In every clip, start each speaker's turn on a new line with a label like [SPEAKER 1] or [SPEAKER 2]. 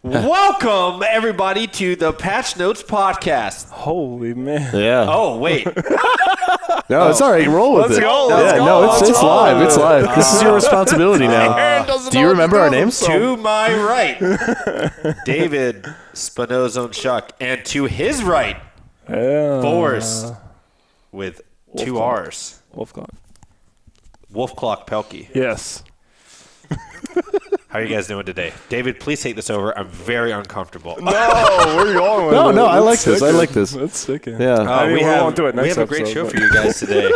[SPEAKER 1] Welcome, everybody, to the Patch Notes podcast.
[SPEAKER 2] Holy man.
[SPEAKER 3] Yeah.
[SPEAKER 1] Oh, wait.
[SPEAKER 3] No, it's all right. Roll with
[SPEAKER 2] Let's
[SPEAKER 3] it.
[SPEAKER 2] go.
[SPEAKER 3] It's live. It's live. This is your responsibility now. Do you remember our names?
[SPEAKER 1] To my right, David Spinozone Shuck. And to his right, Boris with two R's. Wolfclock Pelkey.
[SPEAKER 2] Yes.
[SPEAKER 1] How are you guys doing today? David, please take this over. I'm very uncomfortable.
[SPEAKER 2] No, where are you going with it?
[SPEAKER 3] No, I like this. I like this.
[SPEAKER 2] That's sicking.
[SPEAKER 3] Yeah.
[SPEAKER 2] I mean, we won't do it next
[SPEAKER 1] We have a great show for you guys today.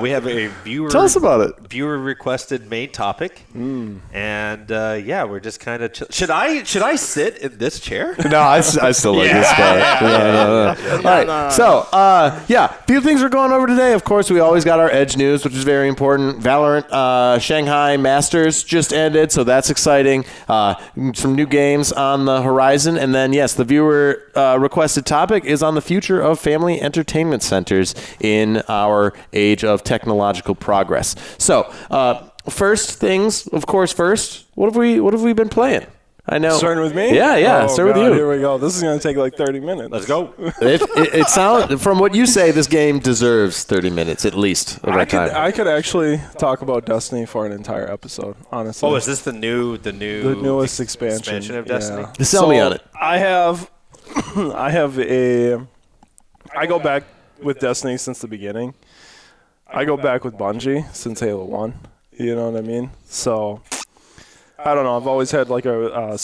[SPEAKER 1] We have a viewer.
[SPEAKER 3] Tell us about it.
[SPEAKER 1] Viewer requested main topic, and we're just kind of. Should I sit in this chair?
[SPEAKER 3] No, I still like this guy. All right. So, a few things we're going over today. Of course, we always got our Edge news, which is very important. Valorant Shanghai Masters just ended, so that's exciting. Some new games on the horizon. And then, yes, the viewer requested topic is on the future of family entertainment centers in our age of technological progress. So, first things, of course, what have we been playing? I know.
[SPEAKER 2] Starting with me?
[SPEAKER 3] Yeah. Start with you.
[SPEAKER 2] Here we go. This is going to take like 30 minutes.
[SPEAKER 1] Let's go.
[SPEAKER 3] It sounds, from what you say, this game deserves 30 minutes at least of our time.
[SPEAKER 2] I could actually talk about Destiny for an entire episode, honestly.
[SPEAKER 1] Oh, is this the
[SPEAKER 2] newest expansion
[SPEAKER 1] of Destiny?
[SPEAKER 2] Yeah.
[SPEAKER 3] Sell me on it.
[SPEAKER 2] I go back with Destiny since the beginning. I go back with Bungie since Halo 1. You know what I mean? So, I don't know. I've always had like a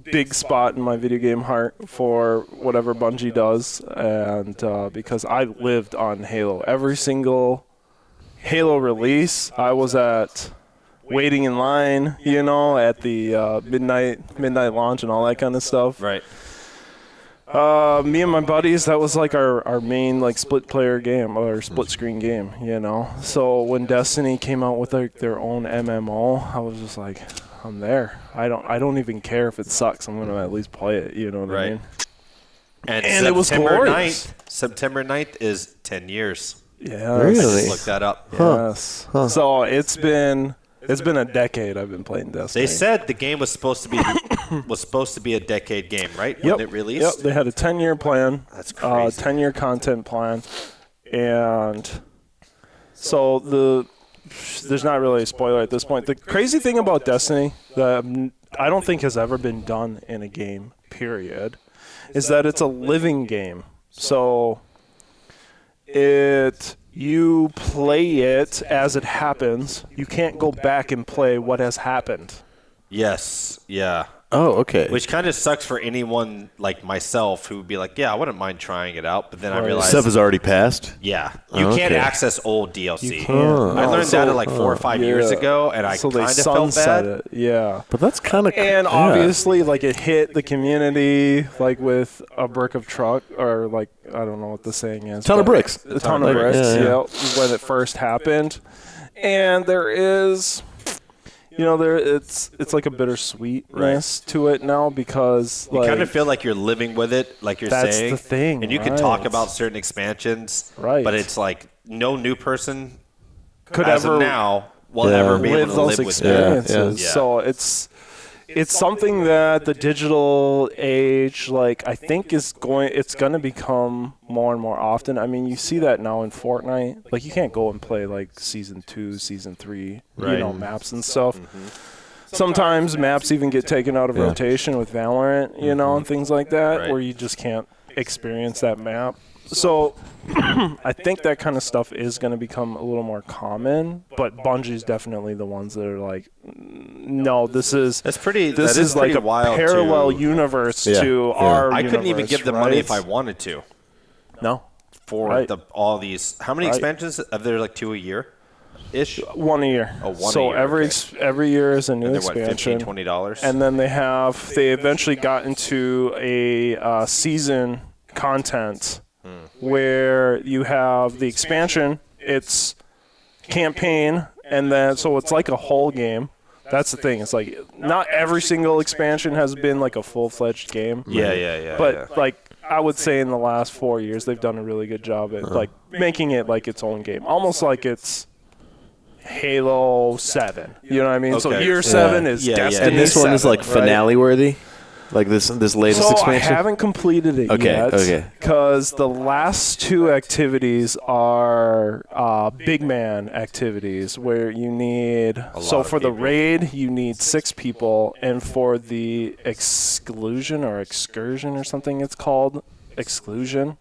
[SPEAKER 2] big spot in my video game heart for whatever Bungie does. And because I lived on Halo. Every single Halo release, I was waiting in line, at the midnight launch and all that kind of stuff.
[SPEAKER 1] Right.
[SPEAKER 2] Me and my buddies, that was like our main like split player game or split screen game, So when Destiny came out with their own MMO, I was just like, I'm there. I don't even care if it sucks. I'm gonna at least play it. You know what I mean?
[SPEAKER 1] And
[SPEAKER 2] it was glorious.
[SPEAKER 1] September 9th is 10 years.
[SPEAKER 2] Yeah,
[SPEAKER 3] really?
[SPEAKER 1] I just looked that up.
[SPEAKER 2] Yes. Huh. So it's been a decade I've been playing Destiny.
[SPEAKER 1] They said the game was supposed to be a decade game, right?
[SPEAKER 2] Yep.
[SPEAKER 1] When it released.
[SPEAKER 2] Yep. They had a 10-year plan.
[SPEAKER 1] That's crazy.
[SPEAKER 2] 10-year content plan, and so there's not really a spoiler at this point. The crazy thing about Destiny that I don't think has ever been done in a game, period, is that it's a living game. So you play it as it happens. You can't go back and play what has happened.
[SPEAKER 1] Yes. Yeah.
[SPEAKER 3] Oh, okay.
[SPEAKER 1] Which kind of sucks for anyone like myself who would be like, yeah, I wouldn't mind trying it out. But then I realized
[SPEAKER 3] Stuff has already passed?
[SPEAKER 1] Yeah. You can't access old DLC.
[SPEAKER 2] You can't.
[SPEAKER 1] I learned that like 4 or 5 years ago, and I kind of felt bad.
[SPEAKER 2] It. Yeah.
[SPEAKER 3] But that's kind of...
[SPEAKER 2] And obviously, like, it hit the community, like, with a brick of truck, or, like, I don't know what the saying is.
[SPEAKER 3] Ton of bricks.
[SPEAKER 2] A ton of bricks, when it first happened. And there is... it's like a bittersweetness to it now because
[SPEAKER 1] you kind of feel like you're living with it, like you're saying.
[SPEAKER 2] That's the thing,
[SPEAKER 1] and you can talk about certain expansions,
[SPEAKER 2] right?
[SPEAKER 1] But it's like no new person
[SPEAKER 2] could
[SPEAKER 1] as
[SPEAKER 2] ever
[SPEAKER 1] of now will ever be able to
[SPEAKER 2] those
[SPEAKER 1] live
[SPEAKER 2] experiences.
[SPEAKER 1] with that.
[SPEAKER 2] Yeah. So it's something that the digital age, like, I think it's going to become more and more often. I mean, you see that now in Fortnite. Like, you can't go and play like season 2, season 3, maps and stuff. Mm-hmm. Sometimes maps even get taken out of rotation with Valorant, and things like that, where you just can't experience that map. So I think that kind of stuff is going to become a little more common, but Bungie's definitely the ones that are like, no, this is like a parallel universe to our
[SPEAKER 1] I couldn't even
[SPEAKER 2] universe,
[SPEAKER 1] give them money if I wanted to.
[SPEAKER 2] No.
[SPEAKER 1] For all these, how many expansions? Are there like 2 a year? Ish?
[SPEAKER 2] 1 a year.
[SPEAKER 1] Oh, one
[SPEAKER 2] so
[SPEAKER 1] a year.
[SPEAKER 2] every year is a new
[SPEAKER 1] expansion.
[SPEAKER 2] expansion.
[SPEAKER 1] $15, $20.
[SPEAKER 2] And then they eventually got into a season content where you have the expansion, it's campaign, and then so it's like a whole game. That's the thing. It's like not every single expansion has been like a full-fledged game.
[SPEAKER 1] Yeah.
[SPEAKER 2] But like I would say in the last 4 years, they've done a really good job at like making it like its own game, almost like it's Halo 7. You know what I mean? So
[SPEAKER 1] Okay.
[SPEAKER 2] year 7 is Destiny.
[SPEAKER 3] And this one is
[SPEAKER 2] 7,
[SPEAKER 3] like finale worthy. Like this latest
[SPEAKER 2] So
[SPEAKER 3] expansion.
[SPEAKER 2] I haven't completed it yet.
[SPEAKER 3] Okay.
[SPEAKER 2] Because the last 2 activities are big man activities where you need. So for the raid, you need 6 people, and for the exclusion or excursion or something, it's called exclusion.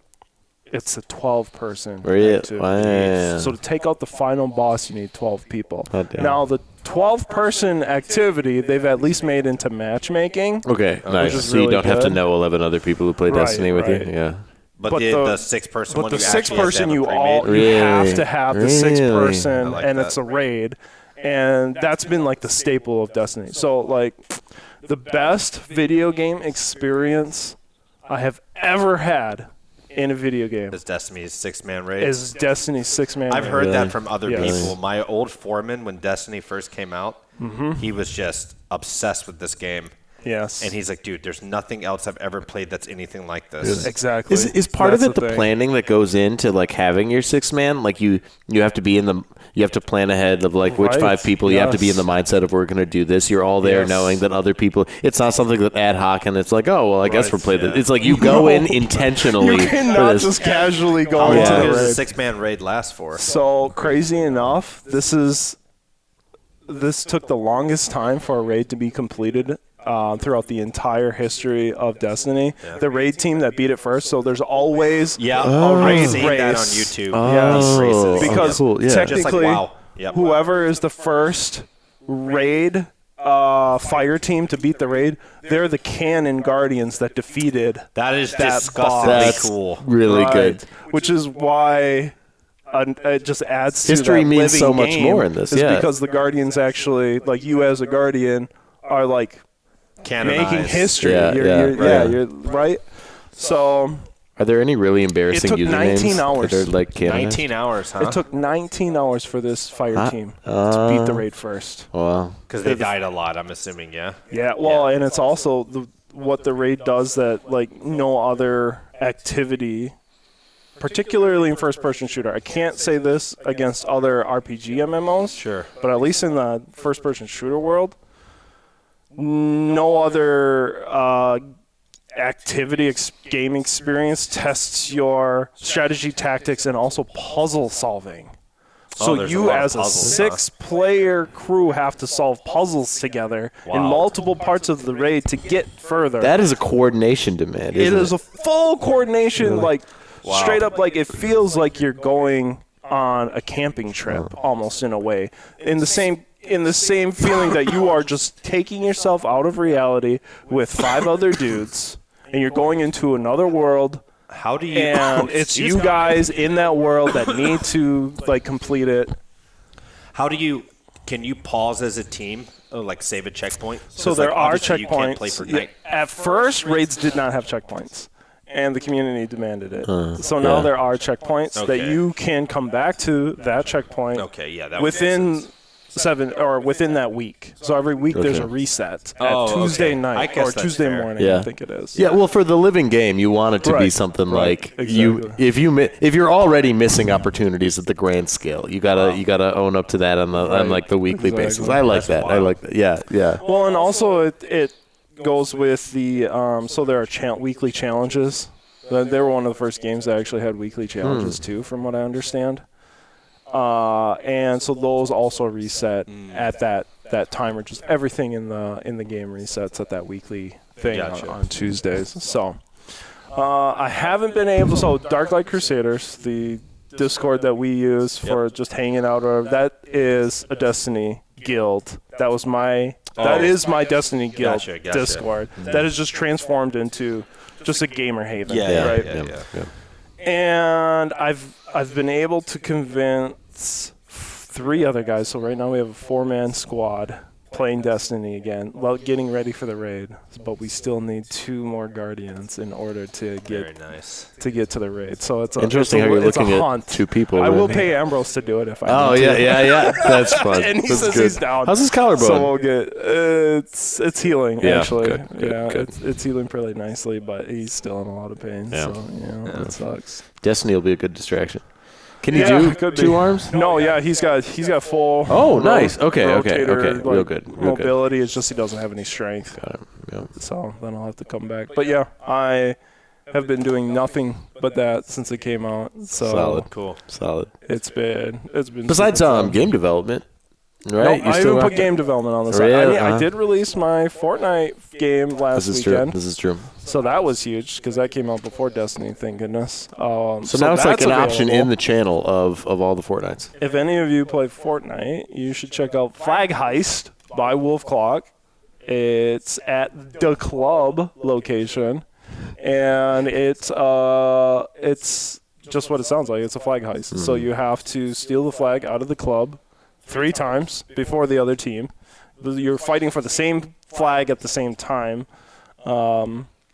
[SPEAKER 2] It's a 12-person activity.
[SPEAKER 3] Wow.
[SPEAKER 2] So to take out the final boss, you need 12 people.
[SPEAKER 3] Oh, damn.
[SPEAKER 2] Now the 12-person activity, they've at least made into matchmaking.
[SPEAKER 3] Okay, nice.
[SPEAKER 2] is
[SPEAKER 3] So you
[SPEAKER 2] really
[SPEAKER 3] don't have to
[SPEAKER 2] good.
[SPEAKER 3] know 11 other people who play
[SPEAKER 2] Right,
[SPEAKER 3] Destiny with
[SPEAKER 2] right.
[SPEAKER 3] you? Yeah.
[SPEAKER 1] But,
[SPEAKER 2] But
[SPEAKER 1] the
[SPEAKER 2] the
[SPEAKER 1] 6-person
[SPEAKER 2] But
[SPEAKER 1] one,
[SPEAKER 2] the
[SPEAKER 1] you actually
[SPEAKER 2] 6-person,
[SPEAKER 1] have to have a
[SPEAKER 2] you
[SPEAKER 1] pre-made?
[SPEAKER 2] have to have the 6-person,
[SPEAKER 1] I like
[SPEAKER 2] and
[SPEAKER 1] that.
[SPEAKER 2] it's a raid, and that's been like the staple of Destiny. So like, the best video game experience I have ever had in a video game
[SPEAKER 1] Is Destiny's 6-man raid?
[SPEAKER 2] is Destiny's 6-man.
[SPEAKER 1] I've
[SPEAKER 2] raid.
[SPEAKER 1] heard that from other
[SPEAKER 2] Yes.
[SPEAKER 1] people. My old foreman, when Destiny first came out, he was just obsessed with this game.
[SPEAKER 2] Yes,
[SPEAKER 1] And he's like, dude, there's nothing else I've ever played that's anything like this.
[SPEAKER 2] exactly.
[SPEAKER 3] Is part of
[SPEAKER 2] That's
[SPEAKER 3] it the
[SPEAKER 2] thing.
[SPEAKER 3] planning that goes into like having your 6-man? Like you have to be you have to plan ahead of like which
[SPEAKER 2] Right.
[SPEAKER 3] 5 people. You have to be in
[SPEAKER 2] Yes.
[SPEAKER 3] the mindset of we're going to do this. You're all there
[SPEAKER 2] Yes.
[SPEAKER 3] knowing that other people. It's not something that ad hoc and it's like, oh well, I guess
[SPEAKER 1] Right,
[SPEAKER 3] we're playing.
[SPEAKER 1] yeah.
[SPEAKER 3] It's like you go in intentionally.
[SPEAKER 2] You
[SPEAKER 3] for
[SPEAKER 2] cannot
[SPEAKER 3] this.
[SPEAKER 2] just casually go
[SPEAKER 1] How
[SPEAKER 2] into
[SPEAKER 1] long
[SPEAKER 2] the
[SPEAKER 1] does
[SPEAKER 2] raid.
[SPEAKER 1] a 6-man raid last for?
[SPEAKER 2] So crazy enough, this took the longest time for a raid to be completed throughout the entire history of Destiny. The raid team that beat it first, so there's always
[SPEAKER 1] Yeah,
[SPEAKER 2] a raid
[SPEAKER 1] I've seen that on
[SPEAKER 2] race.
[SPEAKER 1] YouTube.
[SPEAKER 2] Yes.
[SPEAKER 1] These races.
[SPEAKER 2] Because
[SPEAKER 3] cool, yeah.
[SPEAKER 1] Just
[SPEAKER 2] technically,
[SPEAKER 1] like, wow. Yep.
[SPEAKER 2] whoever is the first raid fire team to beat the raid, they're the Cannon Guardians that defeated
[SPEAKER 1] That is
[SPEAKER 2] that
[SPEAKER 1] disgustingly
[SPEAKER 3] That's
[SPEAKER 1] cool.
[SPEAKER 3] really good.
[SPEAKER 2] Which is why it just adds to
[SPEAKER 3] History
[SPEAKER 2] that
[SPEAKER 3] means so
[SPEAKER 2] living
[SPEAKER 3] much
[SPEAKER 2] game,
[SPEAKER 3] more in this,
[SPEAKER 2] is
[SPEAKER 3] yeah.
[SPEAKER 2] because the Guardians actually, like you as a Guardian, are like
[SPEAKER 1] Canonized.
[SPEAKER 2] making history.
[SPEAKER 3] Yeah,
[SPEAKER 2] You're right. So
[SPEAKER 3] Are there any really embarrassing
[SPEAKER 2] It took
[SPEAKER 3] usernames
[SPEAKER 2] 19 hours.
[SPEAKER 3] that are like canonized?
[SPEAKER 1] 19 hours, huh?
[SPEAKER 2] it took 19 hours for this fire team to beat the raid first.
[SPEAKER 3] Wow.
[SPEAKER 1] Because they died a lot, I'm assuming, yeah?
[SPEAKER 2] Yeah, well, and it's also what the raid does that like no other activity, particularly in first-person shooter. I can't say this against other RPG MMOs,
[SPEAKER 1] Sure.
[SPEAKER 2] but at least in the first-person shooter world, no other game experience tests your strategy, tactics, and also puzzle solving. So
[SPEAKER 1] there's a
[SPEAKER 2] you,
[SPEAKER 1] lot of
[SPEAKER 2] as a
[SPEAKER 1] puzzles, huh?
[SPEAKER 2] 6-player crew, have to solve puzzles together in multiple parts of the raid to get further.
[SPEAKER 3] That is a coordination demand.
[SPEAKER 2] It
[SPEAKER 3] Isn't
[SPEAKER 2] is a full coordination, like straight up, like it feels like you're going on a camping trip, almost in a way. In the same feeling that you are just taking yourself out of reality with 5 other dudes, and you're going into another world.
[SPEAKER 1] How do you...
[SPEAKER 2] And it's you guys in that world that need to like complete it.
[SPEAKER 1] How do you... Can you pause as a team? Like save a checkpoint?
[SPEAKER 2] So
[SPEAKER 1] 'Cause,
[SPEAKER 2] there
[SPEAKER 1] like,
[SPEAKER 2] are
[SPEAKER 1] obviously
[SPEAKER 2] checkpoints.
[SPEAKER 1] You can't play for night.
[SPEAKER 2] At first, raids did not have checkpoints, and the community demanded it. So now there are checkpoints that
[SPEAKER 1] Okay.
[SPEAKER 2] you can come back to that checkpoint
[SPEAKER 1] Okay, yeah. That would make
[SPEAKER 2] within
[SPEAKER 1] sense.
[SPEAKER 2] within that week. So every week there's a reset at Tuesday
[SPEAKER 1] okay. I
[SPEAKER 2] night
[SPEAKER 1] guess
[SPEAKER 2] or
[SPEAKER 1] that's
[SPEAKER 2] Tuesday
[SPEAKER 1] fair.
[SPEAKER 2] morning.
[SPEAKER 3] Yeah.
[SPEAKER 2] I think it is.
[SPEAKER 3] Yeah, well, for the living game, you want it to be
[SPEAKER 2] Right,
[SPEAKER 3] something
[SPEAKER 2] right,
[SPEAKER 3] like
[SPEAKER 2] exactly.
[SPEAKER 3] if you're already missing opportunities at the grand scale, you gotta own up to that on on like the weekly
[SPEAKER 2] Exactly.
[SPEAKER 3] basis. I like that. I like that. Yeah, yeah.
[SPEAKER 2] Well, and also it goes with the so there are weekly challenges. They were one of the first games that actually had weekly challenges too, from what I understand. And so those also reset at that time, or just everything in the game resets at that weekly thing
[SPEAKER 1] Gotcha.
[SPEAKER 2] on Tuesdays. So I haven't been able. So Darklight Crusaders, the Discord that we use for just hanging out, or that is a Destiny guild. That was my. That is my Destiny guild
[SPEAKER 1] Gotcha.
[SPEAKER 2] Discord. That is just transformed into just a gamer haven.
[SPEAKER 1] Yeah,
[SPEAKER 2] right.
[SPEAKER 1] yeah.
[SPEAKER 2] And I've been able to convince 3 other guys. So right now we have a 4-man squad playing Destiny again, getting ready for the raid. But we still need 2 more Guardians in order to
[SPEAKER 1] Very
[SPEAKER 2] get
[SPEAKER 1] nice.
[SPEAKER 2] to the raid. So it's
[SPEAKER 3] Interesting
[SPEAKER 2] it's
[SPEAKER 3] how you're
[SPEAKER 2] it's
[SPEAKER 3] looking
[SPEAKER 2] a
[SPEAKER 3] at
[SPEAKER 2] hunt.
[SPEAKER 3] 2 people.
[SPEAKER 2] I will
[SPEAKER 3] right?
[SPEAKER 2] pay Ambrose to do it if I
[SPEAKER 3] Oh
[SPEAKER 2] need
[SPEAKER 3] yeah,
[SPEAKER 2] to.
[SPEAKER 3] yeah. That's fun.
[SPEAKER 2] And he
[SPEAKER 3] That's
[SPEAKER 2] says
[SPEAKER 3] good.
[SPEAKER 2] he's down.
[SPEAKER 3] How's his collarbone?
[SPEAKER 2] So we'll get it's healing
[SPEAKER 3] Yeah,
[SPEAKER 2] actually.
[SPEAKER 3] good.
[SPEAKER 2] It's healing pretty nicely, but he's still in a lot of pain.
[SPEAKER 3] Yeah.
[SPEAKER 2] So it sucks.
[SPEAKER 3] Destiny will be a good distraction. Can he do 2 arms?
[SPEAKER 2] No, yeah, he's got full.
[SPEAKER 3] Oh, nice. Okay.
[SPEAKER 2] rotator,
[SPEAKER 3] Real good.
[SPEAKER 2] Mobility. It's just he doesn't have any strength.
[SPEAKER 3] Got him. Yep.
[SPEAKER 2] So then I'll have to come back. But yeah, I have been doing nothing but that since it came out. So
[SPEAKER 3] Solid.
[SPEAKER 1] Cool.
[SPEAKER 3] Solid.
[SPEAKER 2] It's been.
[SPEAKER 3] Besides game development, right?
[SPEAKER 2] No, I even put game development on the side.
[SPEAKER 3] Really?
[SPEAKER 2] I did release my Fortnite game last weekend.
[SPEAKER 3] This is true.
[SPEAKER 2] So that was huge because that came out before Destiny, thank goodness.
[SPEAKER 3] So now it's like an option in the channel of all the Fortnites.
[SPEAKER 2] If any of you play Fortnite, you should check out Flag Heist by Wolf Clock. It's at the club location, and it's just what it sounds like. It's a flag heist. So you have to steal the flag out of the club 3 times before the other team. You're fighting for the same flag at the same time.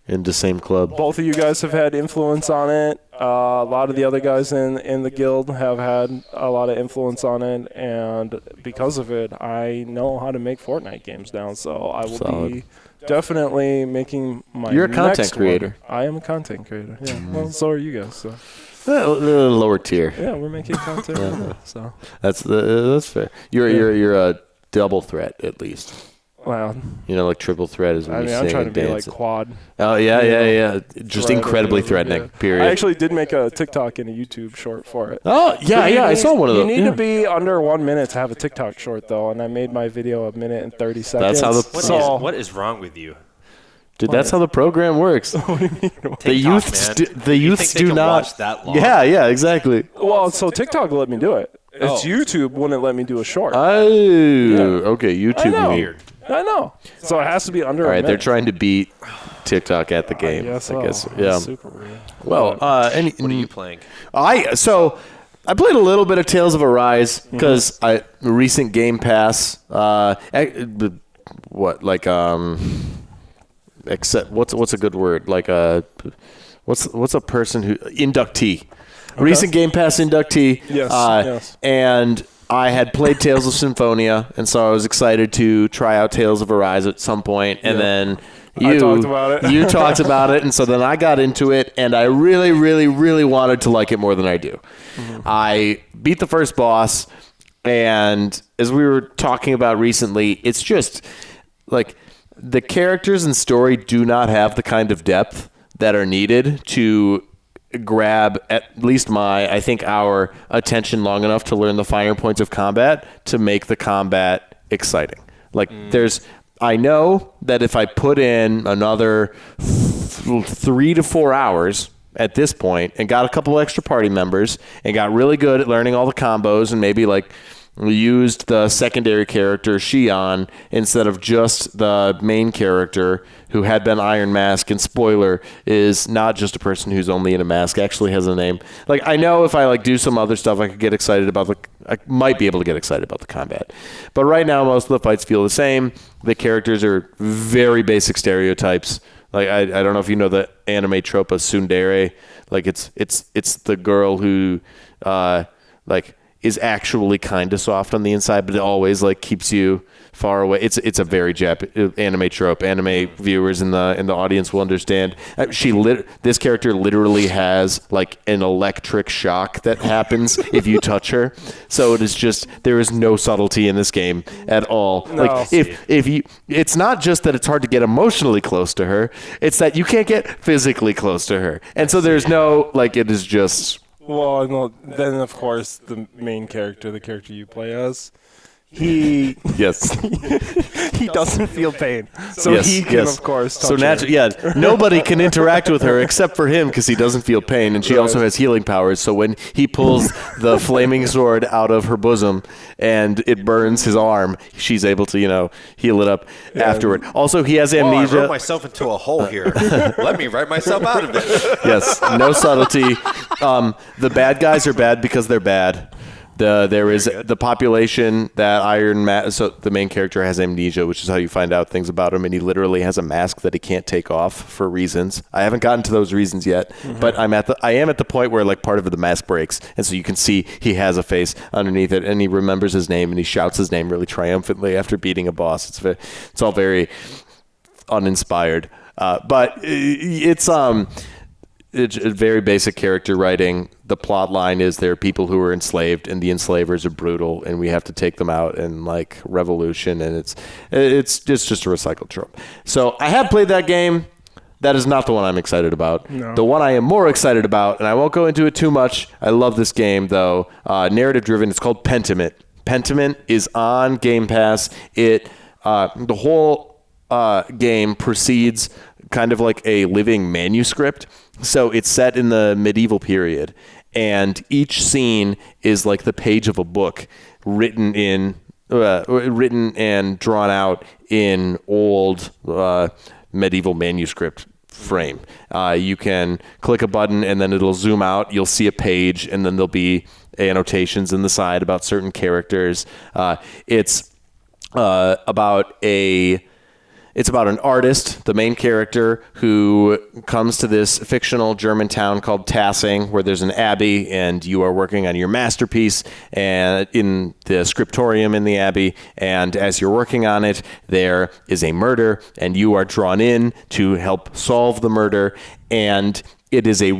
[SPEAKER 3] In the same club.
[SPEAKER 2] Both of you guys have had influence on it. A lot of the other guys in the guild have had a lot of influence on it, and because of it, I know how to make Fortnite games now. So I will be definitely making my.
[SPEAKER 3] You're a content creator.
[SPEAKER 2] I am a content creator. Yeah. Well, so are you guys. So.
[SPEAKER 3] A little lower tier.
[SPEAKER 2] Yeah, we're making content. So
[SPEAKER 3] that's fair. You're a double threat at least.
[SPEAKER 2] Wow.
[SPEAKER 3] Like triple threat is when you sing
[SPEAKER 2] I'm trying
[SPEAKER 3] and
[SPEAKER 2] to be
[SPEAKER 3] dance.
[SPEAKER 2] like quad.
[SPEAKER 3] Oh, yeah. Just incredibly threatening, period.
[SPEAKER 2] I actually did make a TikTok and a YouTube short for it.
[SPEAKER 3] Oh, yeah, I saw one of those.
[SPEAKER 2] You need to be under 1 minute to have a TikTok short, though, and I made my video 1 minute and 30 seconds.
[SPEAKER 3] That's how
[SPEAKER 1] What is wrong with you?
[SPEAKER 3] Dude, that's how the program works.
[SPEAKER 2] What do you mean?
[SPEAKER 3] The youths do not
[SPEAKER 1] watch that long?
[SPEAKER 3] Yeah, exactly.
[SPEAKER 2] Well, so TikTok let me do it. It's YouTube wouldn't let me do a short.
[SPEAKER 3] Oh, okay. YouTube.
[SPEAKER 2] I know.
[SPEAKER 1] Weird.
[SPEAKER 2] I know. So it has to be under
[SPEAKER 3] All
[SPEAKER 2] a
[SPEAKER 3] right,
[SPEAKER 2] minute.
[SPEAKER 3] they're trying to beat TikTok at the game.
[SPEAKER 2] I guess.
[SPEAKER 3] Yeah.
[SPEAKER 2] Super weird.
[SPEAKER 3] Well,
[SPEAKER 1] What are you playing?
[SPEAKER 3] I played a little bit of Tales of Arise because recent Game Pass. Except what's a good word? Like what's a person who inductee? Okay. Recent Game Pass inductee.
[SPEAKER 2] Yes. Yes.
[SPEAKER 3] And I had played Tales of Symphonia, and so I was excited to try out Tales of Arise at some point, and then
[SPEAKER 2] I talked about it.
[SPEAKER 3] You talked about it, and so then I got into it, and I really, really, really wanted to like it more than I do. I beat the first boss, and as we were talking about recently, it's just like the characters and story do not have the kind of depth that are needed to grab at least our attention long enough to learn the finer points of combat to make the combat exciting. Like I know that if I put in another 3 to 4 hours at this point and got a couple extra party members and got really good at learning all the combos and maybe we used the secondary character Shion instead of just the main character who had been Iron Mask, and spoiler, is not just a person who's only in a mask, actually has a name. I know if I do some other stuff, I could get excited about I might be able to get excited about the combat. But right now, most of the fights feel the same. The characters are very basic stereotypes. I don't know if you know the anime trope of tsundere. It's the girl who is actually kind of soft on the inside, but it always keeps you far away. It's a very anime trope. Anime viewers in the audience will understand. This character literally has an electric shock that happens if you touch her. So it is just there is no subtlety in this game at all.
[SPEAKER 2] No.
[SPEAKER 3] If you, it's not just that it's hard to get emotionally close to her. It's that you can't get physically close to her, and so there's no it is just.
[SPEAKER 2] Well, no, then of course the main character, the character you play as, he doesn't feel pain, so he can of course touch her.
[SPEAKER 3] Nobody can interact with her except for him because he doesn't feel pain, and she also has healing powers. So when he pulls the flaming sword out of her bosom and it burns his arm, she's able to heal it up afterward. Also, he has amnesia.
[SPEAKER 1] I wrote myself into a hole here. Let me write myself out of it.
[SPEAKER 3] Yes, no subtlety. The bad guys are bad because they're bad. There is the population that so the main character has amnesia, which is how you find out things about him, and he literally has a mask that he can't take off for reasons. I haven't gotten to those reasons yet, but I am at the point where part of the mask breaks, and so you can see he has a face underneath it, and he remembers his name, and he shouts his name really triumphantly after beating a boss. It's all very uninspired, but it's it's very basic character writing. The plot line is there are people who are enslaved, and the enslavers are brutal, and we have to take them out in like revolution, and it's just a recycled trope. So I have played that game. That is not the one I'm excited about.
[SPEAKER 2] No.
[SPEAKER 3] The one I am more excited about, and I won't go into it too much. I love this game though. Narrative driven. It's called Pentiment. Pentiment is on Game Pass. The whole game proceeds kind of like a living manuscript. So it's set in the medieval period, and each scene is like the page of a book written and drawn out in old medieval manuscript frame. You can click a button and then it'll zoom out. You'll see a page, and then there'll be annotations in the side about certain characters. It's about an artist, the main character, who comes to this fictional German town called Tassing, where there's an abbey, and you are working on your masterpiece and in the scriptorium in the abbey. And as you're working on it, there is a murder, and you are drawn in to help solve the murder. And it is a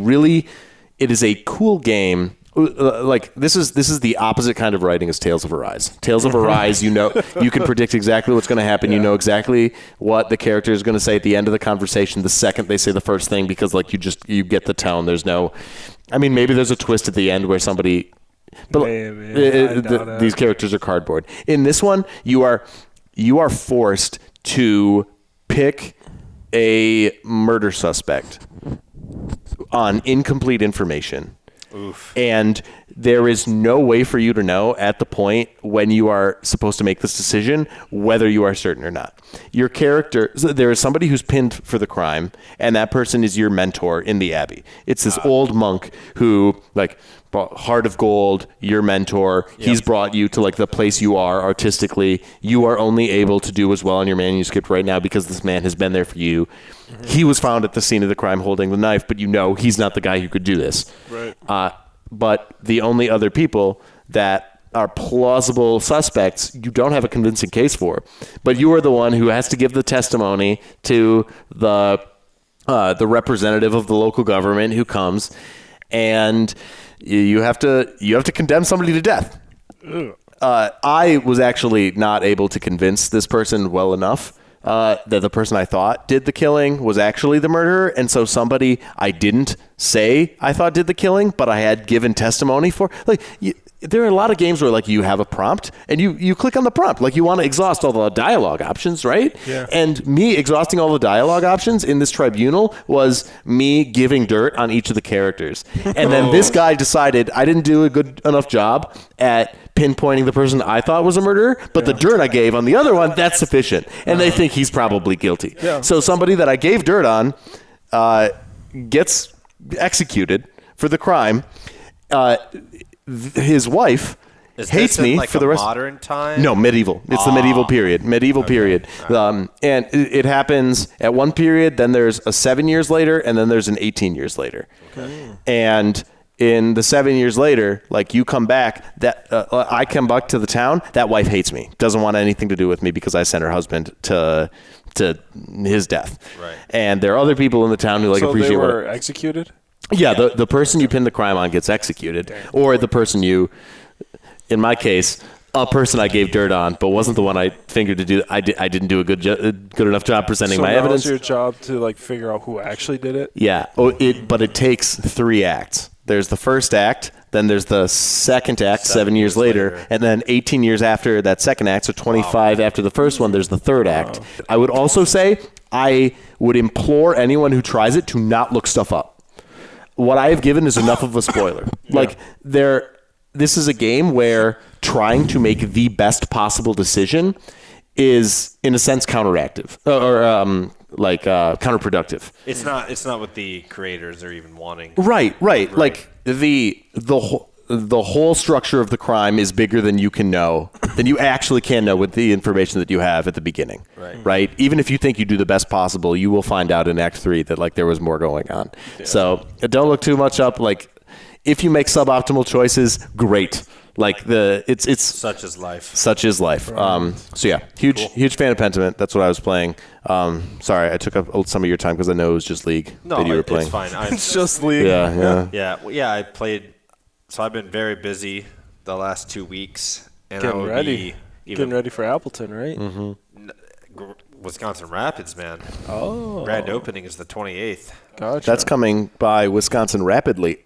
[SPEAKER 3] cool game. Like this is the opposite kind of writing as Tales of Arise. Tales of Arise, you can predict exactly what's going to happen. Yeah. You know exactly what the character is going to say at the end of the conversation the second they say the first thing, because like you get the tone. There's no, I mean, maybe there's a twist at the end where somebody, but these characters are cardboard. In this one, you are forced to pick a murder suspect on incomplete information.
[SPEAKER 1] Oof.
[SPEAKER 3] And there is no way for you to know at the point when you are supposed to make this decision whether you are certain or not. Your character, so there is somebody who's pinned for the crime, and that person is your mentor in the abbey. It's this old monk who, like, heart of gold, your mentor. Yep. He's brought you to like the place you are artistically. You are only able to do as well on your manuscript right now because this man has been there for you. Mm-hmm. He was found at the scene of the crime holding the knife, but you know he's not the guy who could do this.
[SPEAKER 2] Right.
[SPEAKER 3] But the only other people that are plausible suspects, you don't have a convincing case for. But you are the one who has to give the testimony to the representative of the local government who comes, and you have to condemn somebody to death. I was actually not able to convince this person well enough that the person I thought did the killing was actually the murderer, and so somebody I didn't say I thought did the killing, but I had given testimony for. Like, there are a lot of games where like you have a prompt and you click on the prompt, like you want to exhaust all the dialogue options, right?
[SPEAKER 2] Yeah.
[SPEAKER 3] And me exhausting all the dialogue options in this tribunal was me giving dirt on each of the characters, and then this guy decided I didn't do a good enough job at pinpointing the person I thought was a murderer, but the dirt I gave on the other one, that's sufficient. And they think he's probably guilty. Yeah. So somebody that I gave dirt on gets executed for the crime. His wife hates me
[SPEAKER 1] like
[SPEAKER 3] for the rest.
[SPEAKER 1] Modern time?
[SPEAKER 3] No, medieval. It's the medieval period. Period. And it happens at one period, then there's a 7 years later, and then there's an 18 years later. Okay. And in the 7 years later, like you come back, that I come back to the town, that wife hates me, doesn't want anything to do with me because I sent her husband to his death. Right. And there are other people in the town who appreciate
[SPEAKER 2] they were executed?
[SPEAKER 3] Yeah, the person you pin the crime on gets executed. Damn. Or the person in my case, a person I gave dirt on, but wasn't the one I fingered to do. I didn't do a good enough job presenting my evidence.
[SPEAKER 2] So now it's your job to figure out who actually did it?
[SPEAKER 3] Yeah, but it takes 3 acts. There's the first act, then there's the second act 7 years later, and then 18 years after that second act, so 25 after the first one, there's the third act. I would also say I would implore anyone who tries it to not look stuff up. What I have given is enough of a spoiler. This is a game where trying to make the best possible decision is, in a sense, counteractive counterproductive.
[SPEAKER 1] It's not what the creators are even wanting.
[SPEAKER 3] Right. Like the whole structure of the crime is bigger than you can know, than you actually can know with the information that you have at the beginning. Right. Even if you think you do the best possible, you will find out in Act 3 that there was more going on. Yeah. So don't look too much up. If you make suboptimal choices, great. Like it's
[SPEAKER 1] Such is life.
[SPEAKER 3] Such is life. So yeah, huge fan of Pentiment. That's what I was playing. Sorry, I took up some of your time because I know it was just League that you were playing.
[SPEAKER 1] It's fine.
[SPEAKER 2] It's just League.
[SPEAKER 1] Yeah. I played. So I've been very busy the last 2 weeks, and
[SPEAKER 2] Getting ready.
[SPEAKER 1] Even
[SPEAKER 2] Getting ready for Appleton, right?
[SPEAKER 1] Wisconsin Rapids, man.
[SPEAKER 2] Oh.
[SPEAKER 1] Grand opening is the 28th.
[SPEAKER 2] Gotcha.
[SPEAKER 3] That's coming by Wisconsin rapidly.